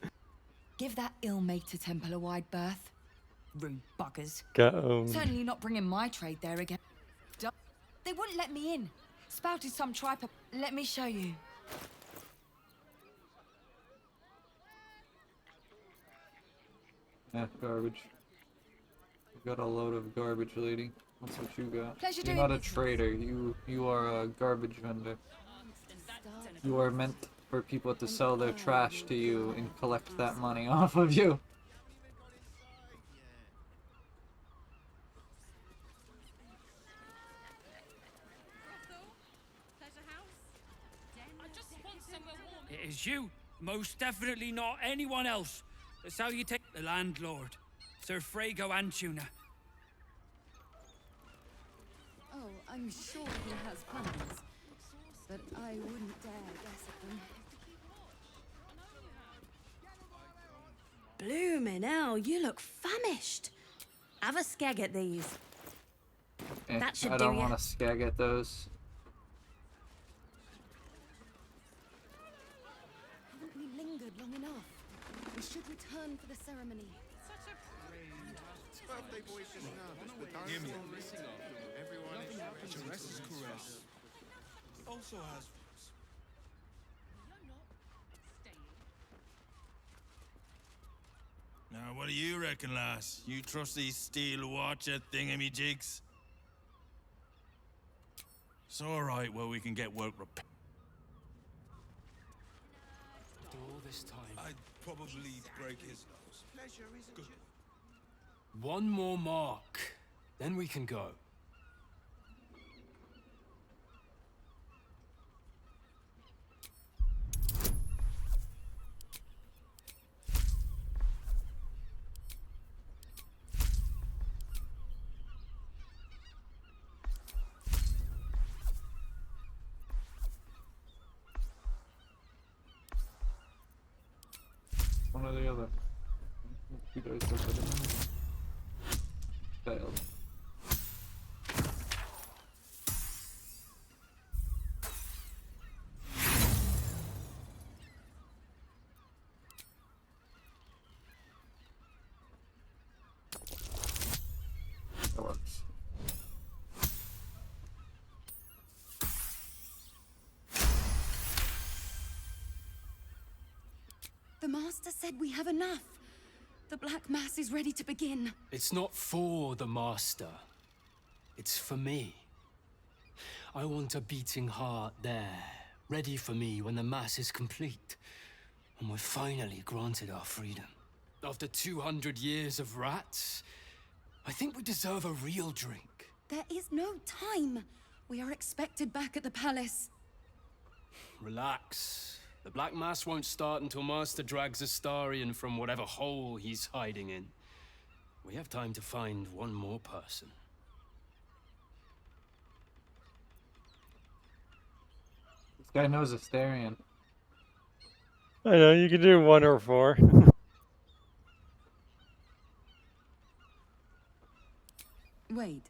Give that ill-mated temple a wide berth. Rude buggers. Got owned. Certainly not bringing my trade there again. They wouldn't let me in. Spouted some tripe. Let me show you. Yeah, garbage. You got a load of garbage, lady. That's what you got. Pleasure You're doing not a business. trader. You are a garbage vendor. You are meant for people to sell their trash to you and collect that money off of you. It is you, most definitely not anyone else. That's how you take the landlord, Sir Frago Antuna. Oh, I'm sure he has plans, but I wouldn't dare guess at them. Bloomin' hell, you look famished. Have a skeg at these. That should I do don't ya. want to skag at those. Haven't we lingered long enough? We should return for the ceremony. Birthday boy's just nervous, but don't Hear me. Everyone is Caress is caress. Also has. Now, what do you reckon, lass? You trust these steel watcher thingamy-jigs? It's alright, well, we can get work repaired. After all this time. I'd probably break his nose. pleasure, isn't it? One more mark, then we can go. One or the other. You guys look at it. Failed. That works. The Master said we have enough. The Black Mass is ready to begin. It's not for the Master. It's for me. I want a beating heart there, ready for me when the Mass is complete. And we're finally granted our freedom. After 200 years of rats, I think we deserve a real drink. There is no time. We are expected back at the palace. Relax. The Black Mass won't start until Master drags Astarion from whatever hole he's hiding in. We have time to find one more person. This guy knows Astarion. I know, you can do 1 or 4. Wait.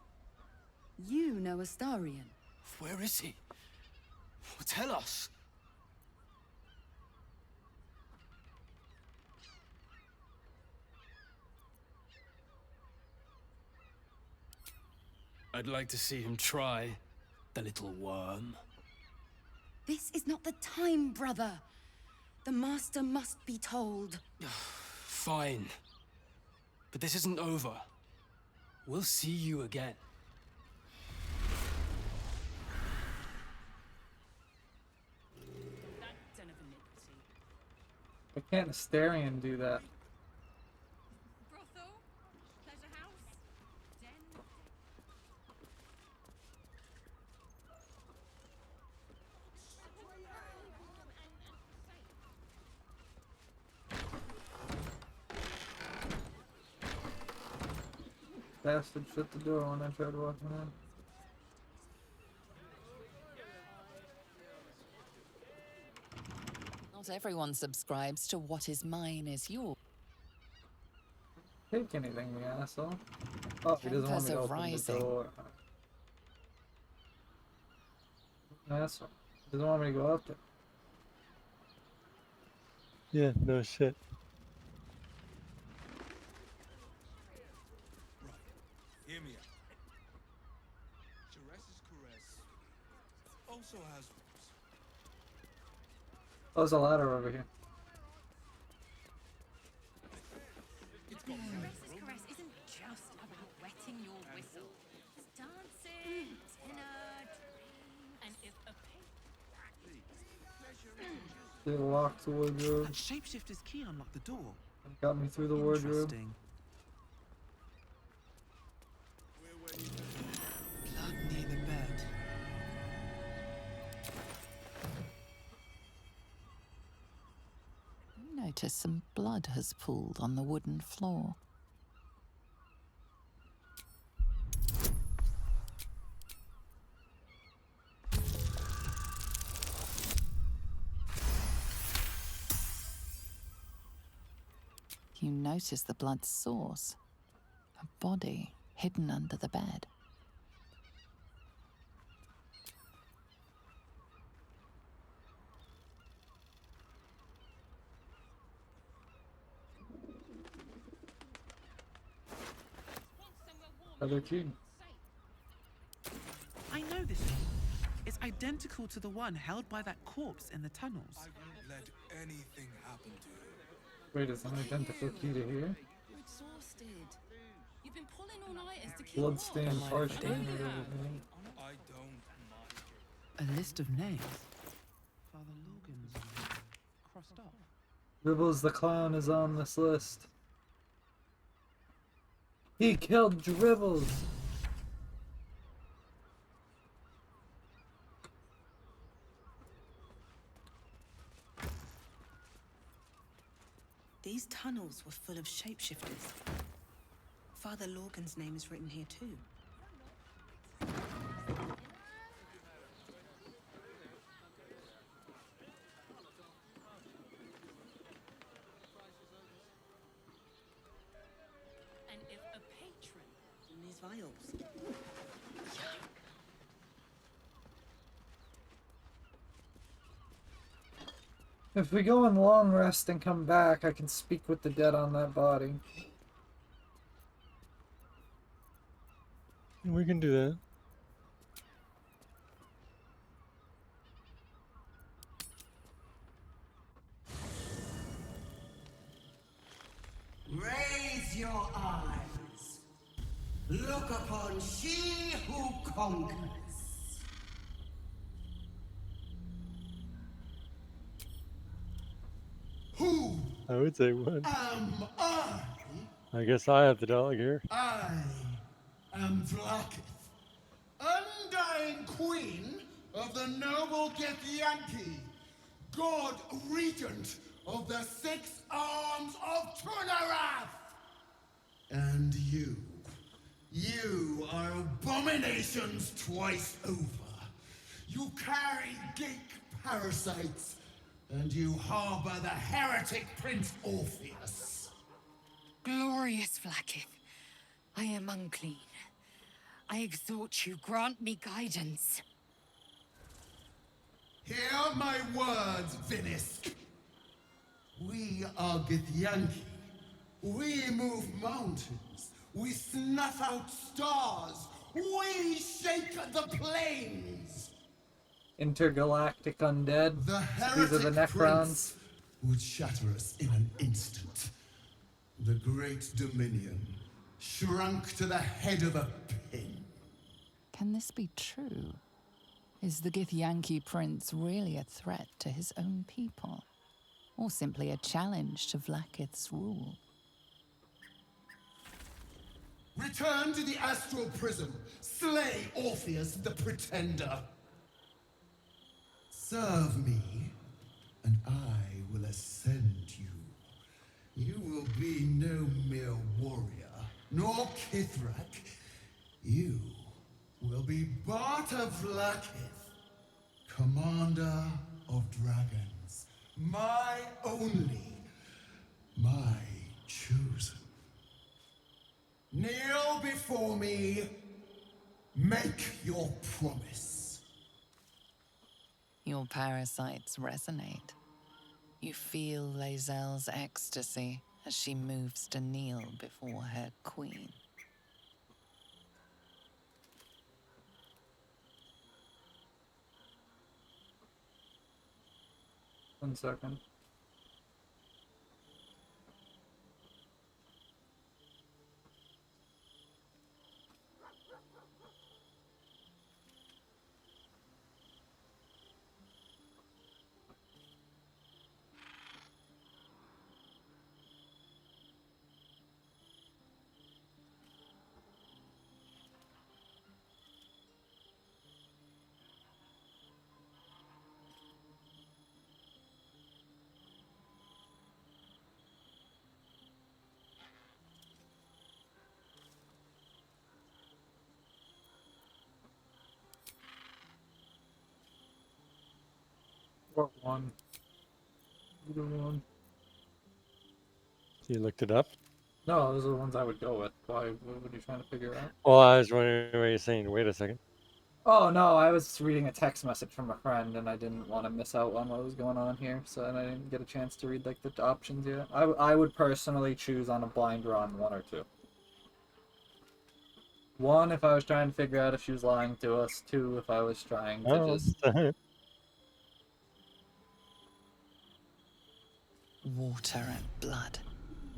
You know Astarion. Where is he? Tell us. I'd like to see him try, the little worm. This is not the time, brother. The Master must be told. Fine. But this isn't over. We'll see you again. Why can't Astarion do that? bastard shut the door when I tried walking in. Not everyone subscribes to what is mine is yours. Take anything, you asshole. Oh, he doesn't want me to open the door. Asshole. He doesn't want me to go up there. Yeah, no shit. Hear me out. Jares's caress also has roots. Oh, there's a ladder over here. Cares's caress isn't just about wetting your whistle. It's dancing, dinner, and if a They locked the wardrobe. That shapeshifter's key unlocked the door. Got me through the wardrobe. Interesting. Blood near the bed. You notice some blood has pooled on the wooden floor. You notice the blood's source, a body hidden under the bed. Other key. I know this one. It's identical to the one held by that corpse in the tunnels. I won't let anything happen to you. Wait, it's an identical key to here? You're exhausted. You've been pulling all-nighters to keep Bloodstained watch. harsh I stain. I don't mind. A list of names. Father Logan's crossed off. Dribbles the clown is on this list. He killed Dribbles! These tunnels were full of shapeshifters. Father Logan's name is written here too. And if a patron In these vials. If we go in long rest and come back, I can speak with the dead on that body. We can do that. Raise your eyes. Look upon she who conquers. Who I would say one. am I? I guess I have the dog here. I am Vlaakith, undying queen of the noble Githyanki, god regent of the 6 arms of Tunarath. And you are abominations twice over. You carry geek parasites, and you harbor the heretic Prince Orpheus. glorious Vlaakith, I am unclean. I exhort you, grant me guidance. Hear my words, Vinisk. We are Githyanki. We move mountains. We snuff out stars. We shake the plains. Intergalactic undead. The These are the heretic Necrons. prince would shatter us in an instant. The great dominion shrunk to the head of a pin. Can this be true? Is the Githyanki prince really a threat to his own people? Or simply a challenge to Vlaakith's rule? Return to the astral prism. Slay Orpheus the Pretender. Serve me, and I will ascend you. You will be no mere warrior, nor Kithrak. You will be Barta Vlaakith, commander of dragons. My only, my chosen. Kneel before me. Make your promise. Your parasites resonate. You feel Lae'zel's ecstasy as she moves to kneel before her queen. 1 second. What one? Either one. You looked it up? No, those are the ones I would go with. Why? What are you trying to figure out? Well, I was wondering what you're saying. Wait a second. Oh no, I was reading a text message from a friend and I didn't want to miss out on what was going on here, so I didn't get a chance to read like the options yet. I would personally choose on a blind run 1 or 2. 1 if I was trying to figure out if she was lying to us. 2 if I was trying to Oh, just... Water and blood.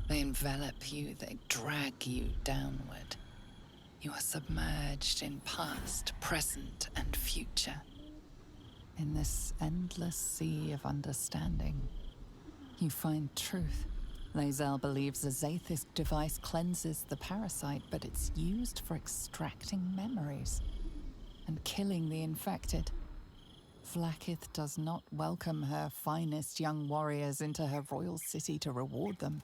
They envelop you, they drag you downward. You are submerged in past, present, and future. In this endless sea of understanding, you find truth. Lae'zel believes a Zaithist device cleanses the parasite, but it's used for extracting memories and killing the infected. Vlaakith does not welcome her finest young warriors into her royal city to reward them,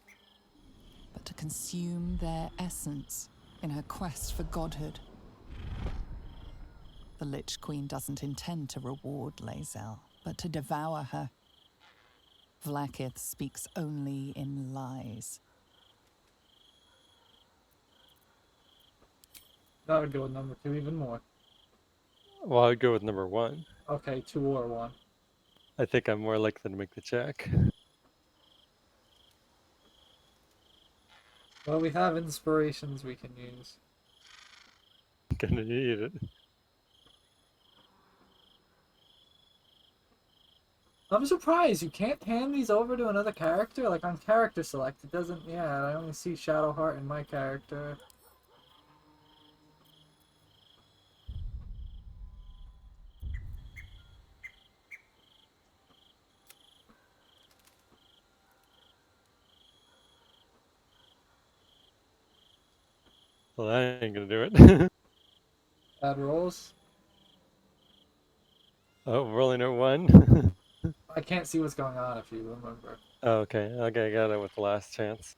but to consume their essence in her quest for godhood. The Lich Queen doesn't intend to reward Lae'zel, but to devour her. Vlaakith speaks only in lies. I would go with number 2 even more. Well, I'd go with number 1. Okay, 2 or 1. I think I'm more likely to make the check. Well, we have inspirations we can use. Gonna need it. I'm surprised you can't hand these over to another character. Like on character select, it doesn't. Yeah, I only see Shadowheart in my character. Well, that ain't gonna do it. Bad rolls. Oh, rolling at 1. I can't see what's going on if you remember. Oh, okay, I got it with the last chance.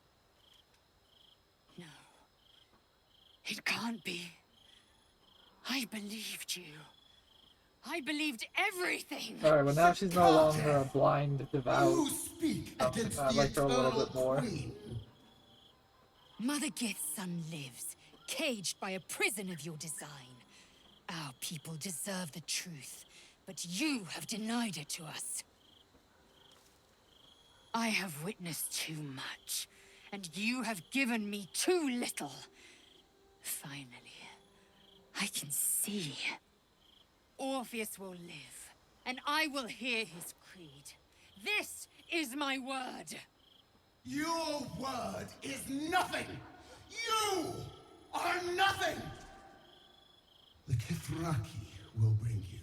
No. It can't be. I believed you. I believed everything. Alright, well now she's no longer a blind devout. You speak against I the like her a little eternal bit more. queen. Mother Gith's son lives, caged by a prison of your design. Our people deserve the truth, but you have denied it to us. I have witnessed too much, and you have given me too little. Finally, I can see. Orpheus will live, and I will hear his creed. This is my word. Your word is nothing! You are nothing! The Kithraki will bring you.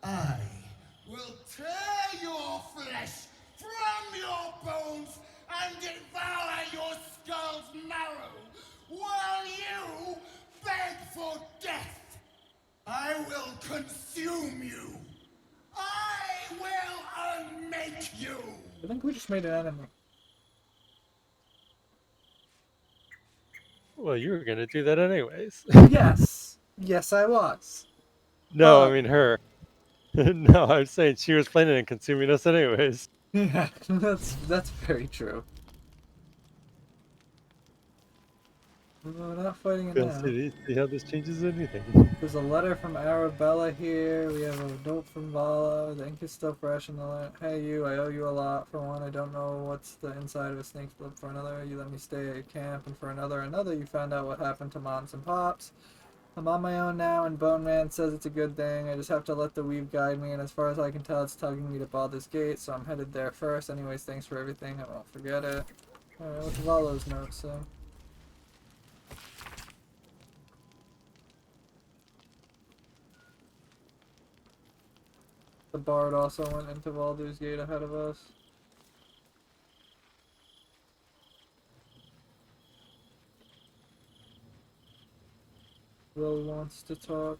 I will tear your flesh from your bones and devour your skull's marrow while you beg for death. I will consume you. I will unmake you. I think we just made an enemy. Well, you were gonna do that anyways. Yes. Yes, I was. No, I But- mean her. No, I'm saying she was planning on consuming us anyways. Yeah, that's very true. We're not fighting it We'll now. see how this changes anything. There's a letter from Arabella here. We have a note from Vala. The ink is still fresh in the letter. Hey you, I owe you a lot. For one, I don't know what's the inside of a snake's blood. For another, you let me stay at your camp. And for another, you found out what happened to moms and pops. I'm on my own now, and Bone Man says it's a good thing. I just have to let the weave guide me, and as far as I can tell, it's tugging me to Baldur's Gate, so I'm headed there first. Anyways, thanks for everything. I won't forget it. Alright, what's Vala's note, so? The Bard also went into Baldur's Gate ahead of us. Will wants to talk.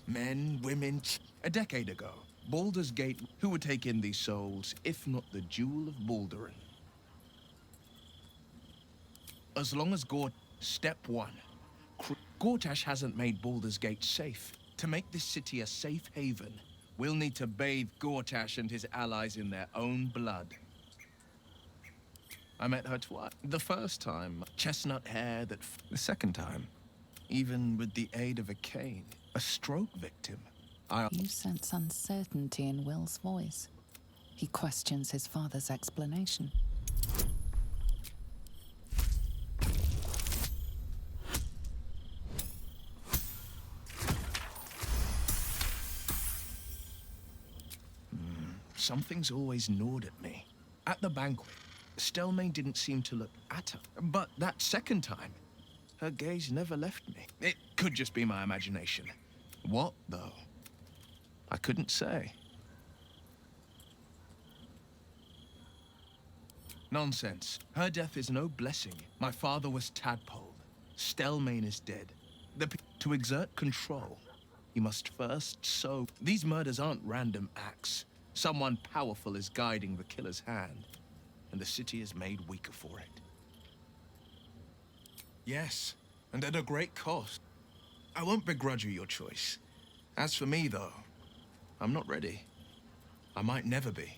Men, women, a decade ago, Baldur's Gate, who would take in these souls, if not the Jewel of Balduran? As long as Step 1. Gortash hasn't made Baldur's Gate safe. To make this city a safe haven, we'll need to bathe Gortash and his allies in their own blood. I met her twice. The first time, chestnut hair the second time, even with the aid of a cane, a stroke victim. You sense uncertainty in Will's voice. He questions his father's explanation. Something's always gnawed at me. At the banquet, Stelmane didn't seem to look at her. But that second time, her gaze never left me. It could just be my imagination. What, though? I couldn't say. Nonsense. Her death is no blessing. My father was tadpoled. Stelmane is dead. To exert control, you must first sow. These murders aren't random acts. Someone powerful is guiding the killer's hand, and the city is made weaker for it. Yes, and at a great cost. I won't begrudge you your choice. As for me, though, I'm not ready. I might never be.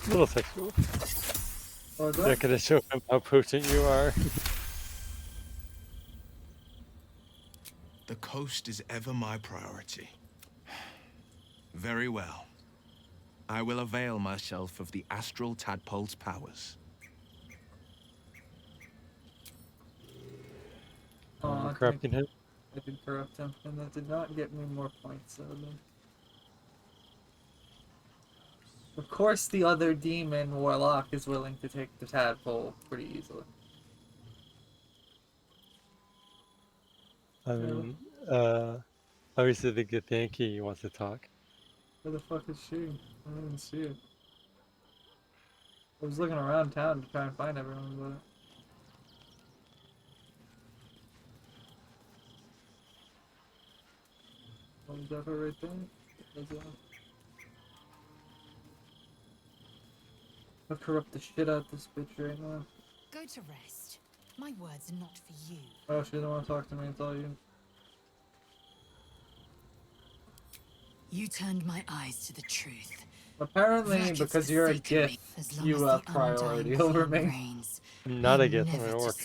A little sexual. Oh, Not gonna show him how potent you are. The coast is ever my priority. Very well. I will avail myself of the astral tadpole's powers. Oh, Corrupting him. I did corrupt him, and that did not get me more points, sadly. Of course, the other demon warlock is willing to take the tadpole pretty easily. I mean, obviously the Githyanki wants to talk. Where the fuck is she? I didn't even see her. I was looking around town to try and find everyone, but... Oh, is that her right there? That's that. I'll corrupt the shit out of this bitch right now. Go to rest. My words are not for you. Oh, she doesn't want to talk to me, it's all you. You turned my eyes to the truth. Apparently, because you're a gift, you have priority over me. I'm not a gift, I'm an orc.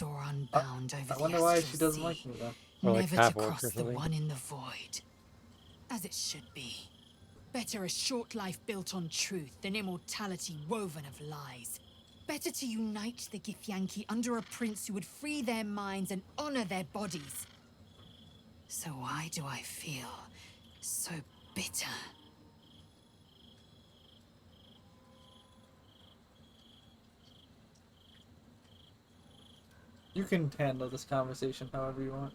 I wonder why she doesn't like me, though. Or like Never half to orc cross or the something. one in the void. As it should be. Better a short life built on truth than immortality woven of lies. Better to unite the Githyanki under a prince who would free their minds and honor their bodies. So why do I feel so bitter? You can handle this conversation however you want.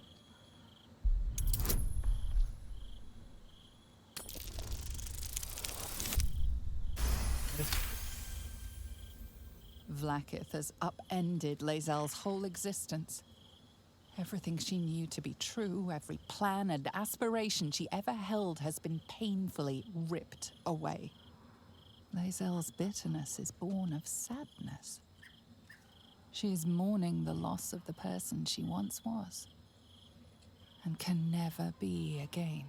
Vlaakith has upended Lae'zel's whole existence. Everything she knew to be true, every plan and aspiration she ever held has been painfully ripped away. Lae'zel's bitterness is born of sadness. She is mourning the loss of the person she once was, and can never be again.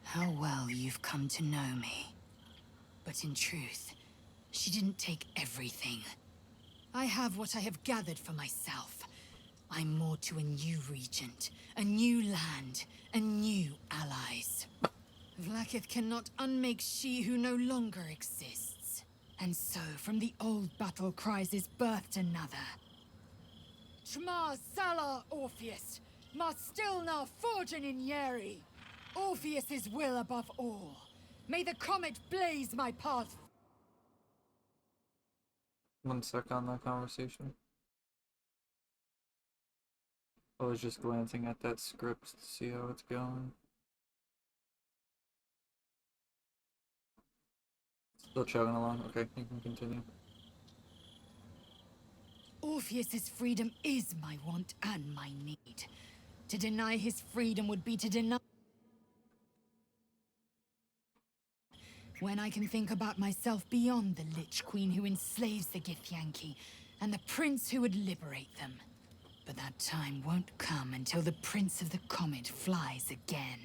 How well you've come to know me. But in truth, she didn't take everything. I have what I have gathered for myself. I'm more to a new regent, a new land, and new allies. Vlaakith cannot unmake she who no longer exists. And so, from the old battle cries is birthed another. Tmar Salar Orpheus, Ma Stilnar Forgin in Yeri. Orpheus's will above all. May the comet blaze my path. 1 sec on that conversation. I was just glancing at that script to see how it's going. Still chugging along. Okay, you can continue. Orpheus's freedom is my want and my need. To deny his freedom would be to deny... When I can think about myself beyond the Lich Queen who enslaves the Githyanki, and the prince who would liberate them. But that time won't come until the Prince of the Comet flies again.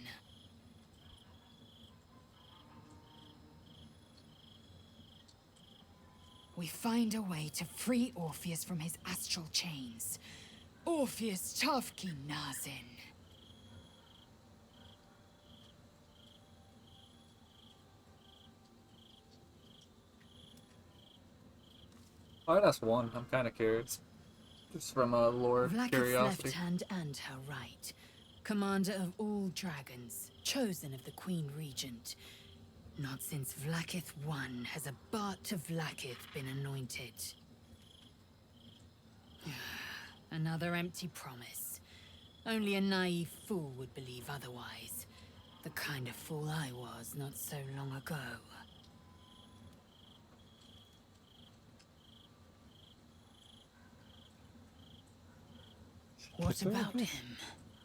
We find a way to free Orpheus from his astral chains. Orpheus Tavki Nazin. Alright, that's one. I'm kind of curious. Just from a lore Vlaakith's curiosity. left hand and her right. Commander of all dragons, chosen of the Queen Regent. Not since Vlaakith I has a Bart to Vlaakith been anointed. Another empty promise. Only a naive fool would believe otherwise. The kind of fool I was not so long ago. What about him?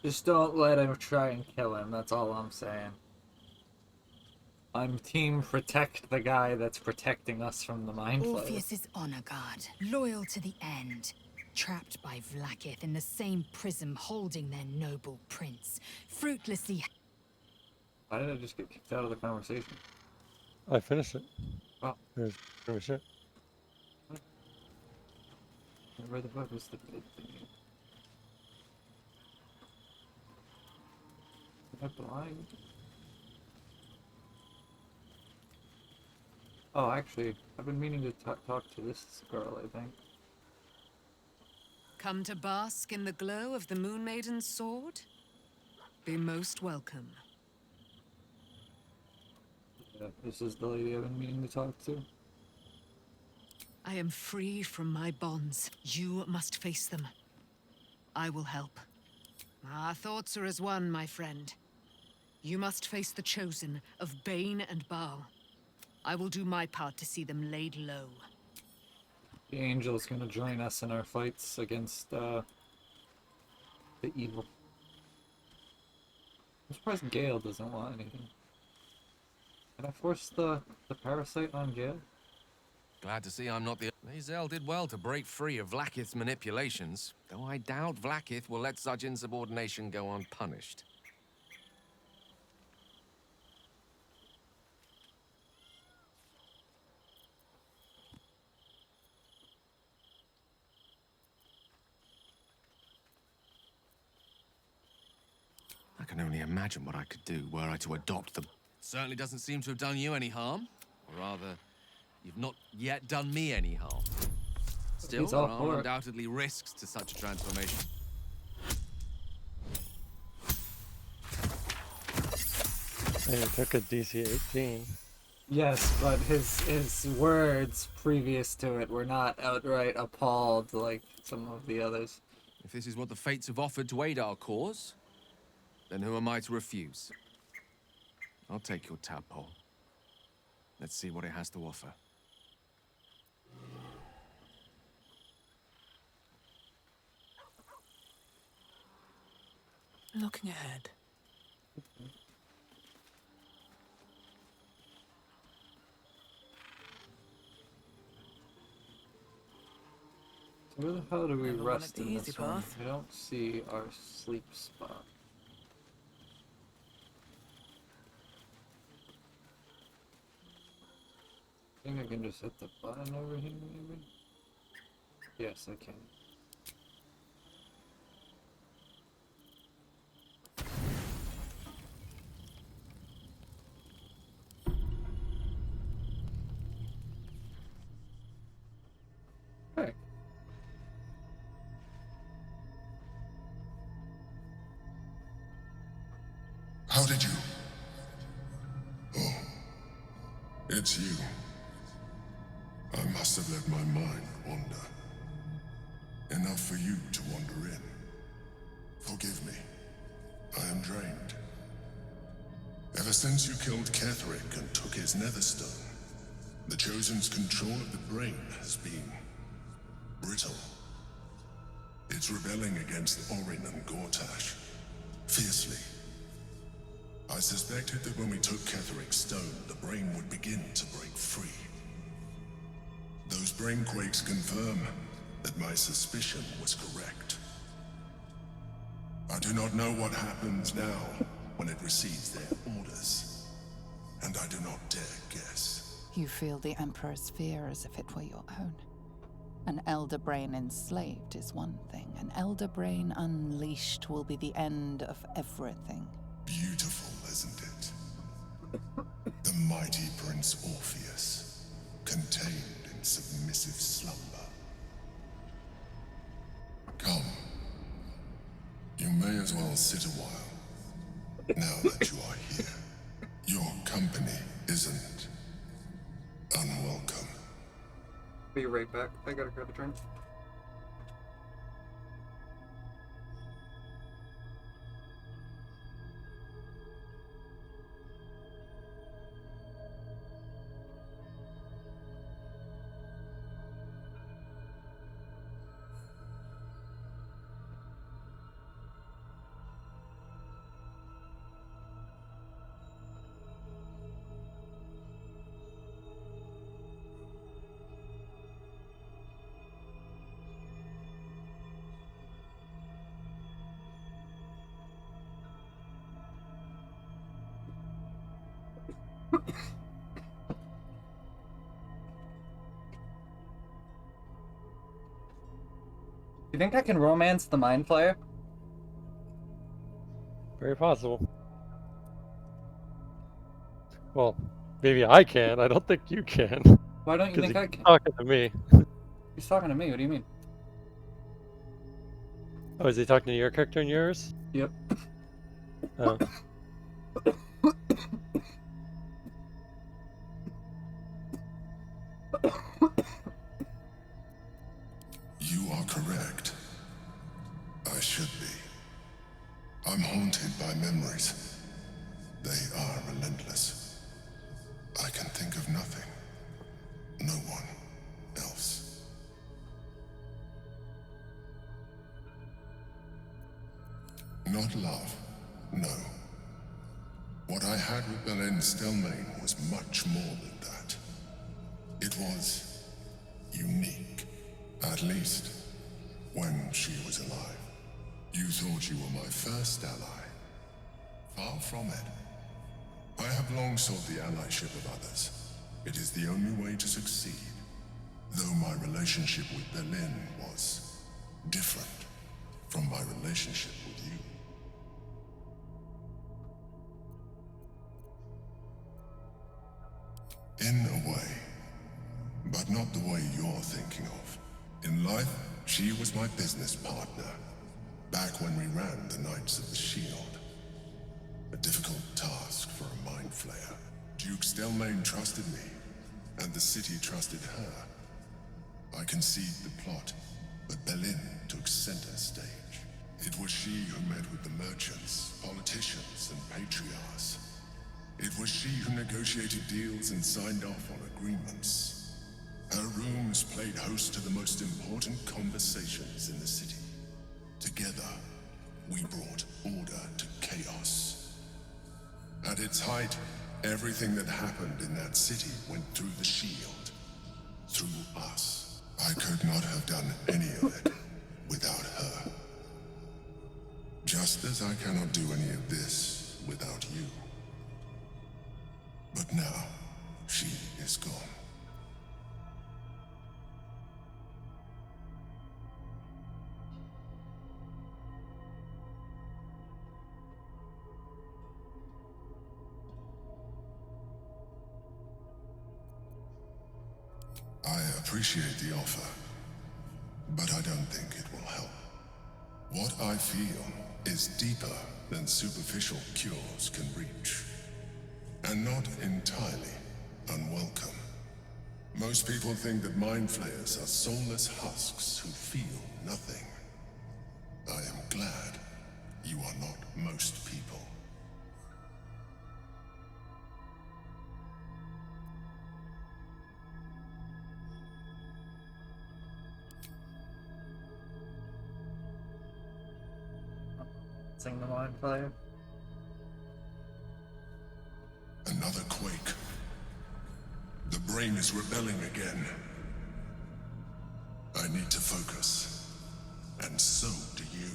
Just don't let him try and kill him, that's all I'm saying. I'm team protect the guy that's protecting us from the Mind Flayer. Orpheus is honor guard, loyal to the end. Trapped by Vlaakith in the same prism holding their noble prince. Fruitlessly... Why did I just get kicked out of the conversation? I finished it. Oh. There's pretty much it. Where the fuck was the big thing? Am I blind? Oh, actually, I've been meaning to talk to this girl, I think. Come to bask in the glow of the Moon Maiden's sword? Be most welcome. Yeah, this is the lady I've been meaning to talk to. I am free from my bonds. You must face them. I will help. Our thoughts are as one, my friend. You must face the Chosen of Bane and Baal. I will do my part to see them laid low. The Angel's gonna join us in our fights against, the evil. I'm surprised Gale doesn't want anything. Can I force the parasite on Gale? Glad to see I'm not the... Lae'zel did well to break free of Vlaakith's manipulations, though I doubt Vlaakith will let such insubordination go unpunished. I can only imagine what I could do were I to adopt them. Certainly doesn't seem to have done you any harm. Or rather, you've not yet done me any harm. Still, there are undoubtedly risks to such a transformation. And it took a DC 18. Yes, but his words previous to it were not outright appalled like some of the others. If this is what the fates have offered to aid our cause, then who am I to refuse? I'll take your tadpole. Let's see what it has to offer. Looking ahead. So where the hell do we Never wanted rest the in easy this one? path. I don't see our sleep spot. I think I can just hit the button over here, maybe? Yes, I can. Okay. How did you? Oh, it's you. I must have let my mind wander. Enough for you to wander in. Forgive me. I am drained. Ever since you killed Ketheric and took his netherstone, the Chosen's control of the brain has been brittle. It's rebelling against Orin and Gortash, fiercely. I suspected that when we took Ketheric's stone, the brain would begin to break free. Those brain quakes confirm that my suspicion was correct. I do not know what happens now when it receives their orders, and I do not dare guess. You feel the Emperor's fear as if it were your own. An Elder Brain enslaved is one thing. An Elder Brain unleashed will be the end of everything. Beautiful, isn't it? The mighty Prince Orpheus, contained in submissive slumber. Come. You may as well sit a while, now that you are here. Your company isn't unwelcome. Be right back. I gotta grab a drink. You think I can romance the Mind Flayer? Very possible. Well, maybe I can. I don't think you can. Why don't you think I can? Talking to me. He's talking to me. What do you mean? Oh, is he talking to your character and yours? Yep. Oh. You are correct. I should be. I'm haunted by memories. They are relentless. I can think of nothing. No one else. Not love, no. What I had with Belen Stelmane was much more than that. It was unique, at least when she was alive. You thought you were my first ally. Far from it. I have long sought the allyship of others. It is the only way to succeed. Though my relationship with Belen was different from my relationship with you. In a way, but not the way you're thinking of. In life, she was my business partner, back when we ran the Knights of the Shield. A difficult task for a Mind Flayer. Duke Stelmane trusted me, and the city trusted her. I conceived the plot, but Belen took center stage. It was she who met with the merchants, politicians, and patriarchs. It was she who negotiated deals and signed off on agreements. Her rooms played host to the most important conversations in the city. Together, we brought order to chaos. At its height, everything that happened in that city went through the shield. Through us. I could not have done any of it without her. Just as I cannot do any of this without you. But now, she is gone. I appreciate the offer, but I don't think it will help. What I feel is deeper than superficial cures can reach, and not entirely unwelcome. Most people think that mind flayers are soulless husks who feel nothing. I am glad you are not most people. Sing the mind player. Another quake. The brain is rebelling again. I need to focus. And so do you.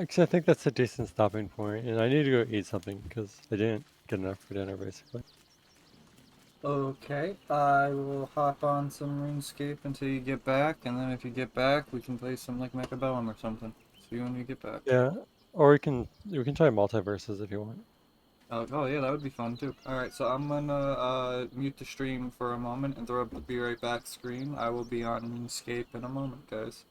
Actually, I think that's a decent stopping point, and I need to go eat something because I didn't get enough for dinner, basically. Okay, I will hop on some RuneScape until you get back, and then if you get back, we can play some like Mechabellum or something. See you when you get back. Yeah, or we can try multiverses if you want. Oh yeah, that would be fun too. Alright, so I'm gonna mute the stream for a moment and throw up the be right back screen. I will be on RuneScape in a moment, guys.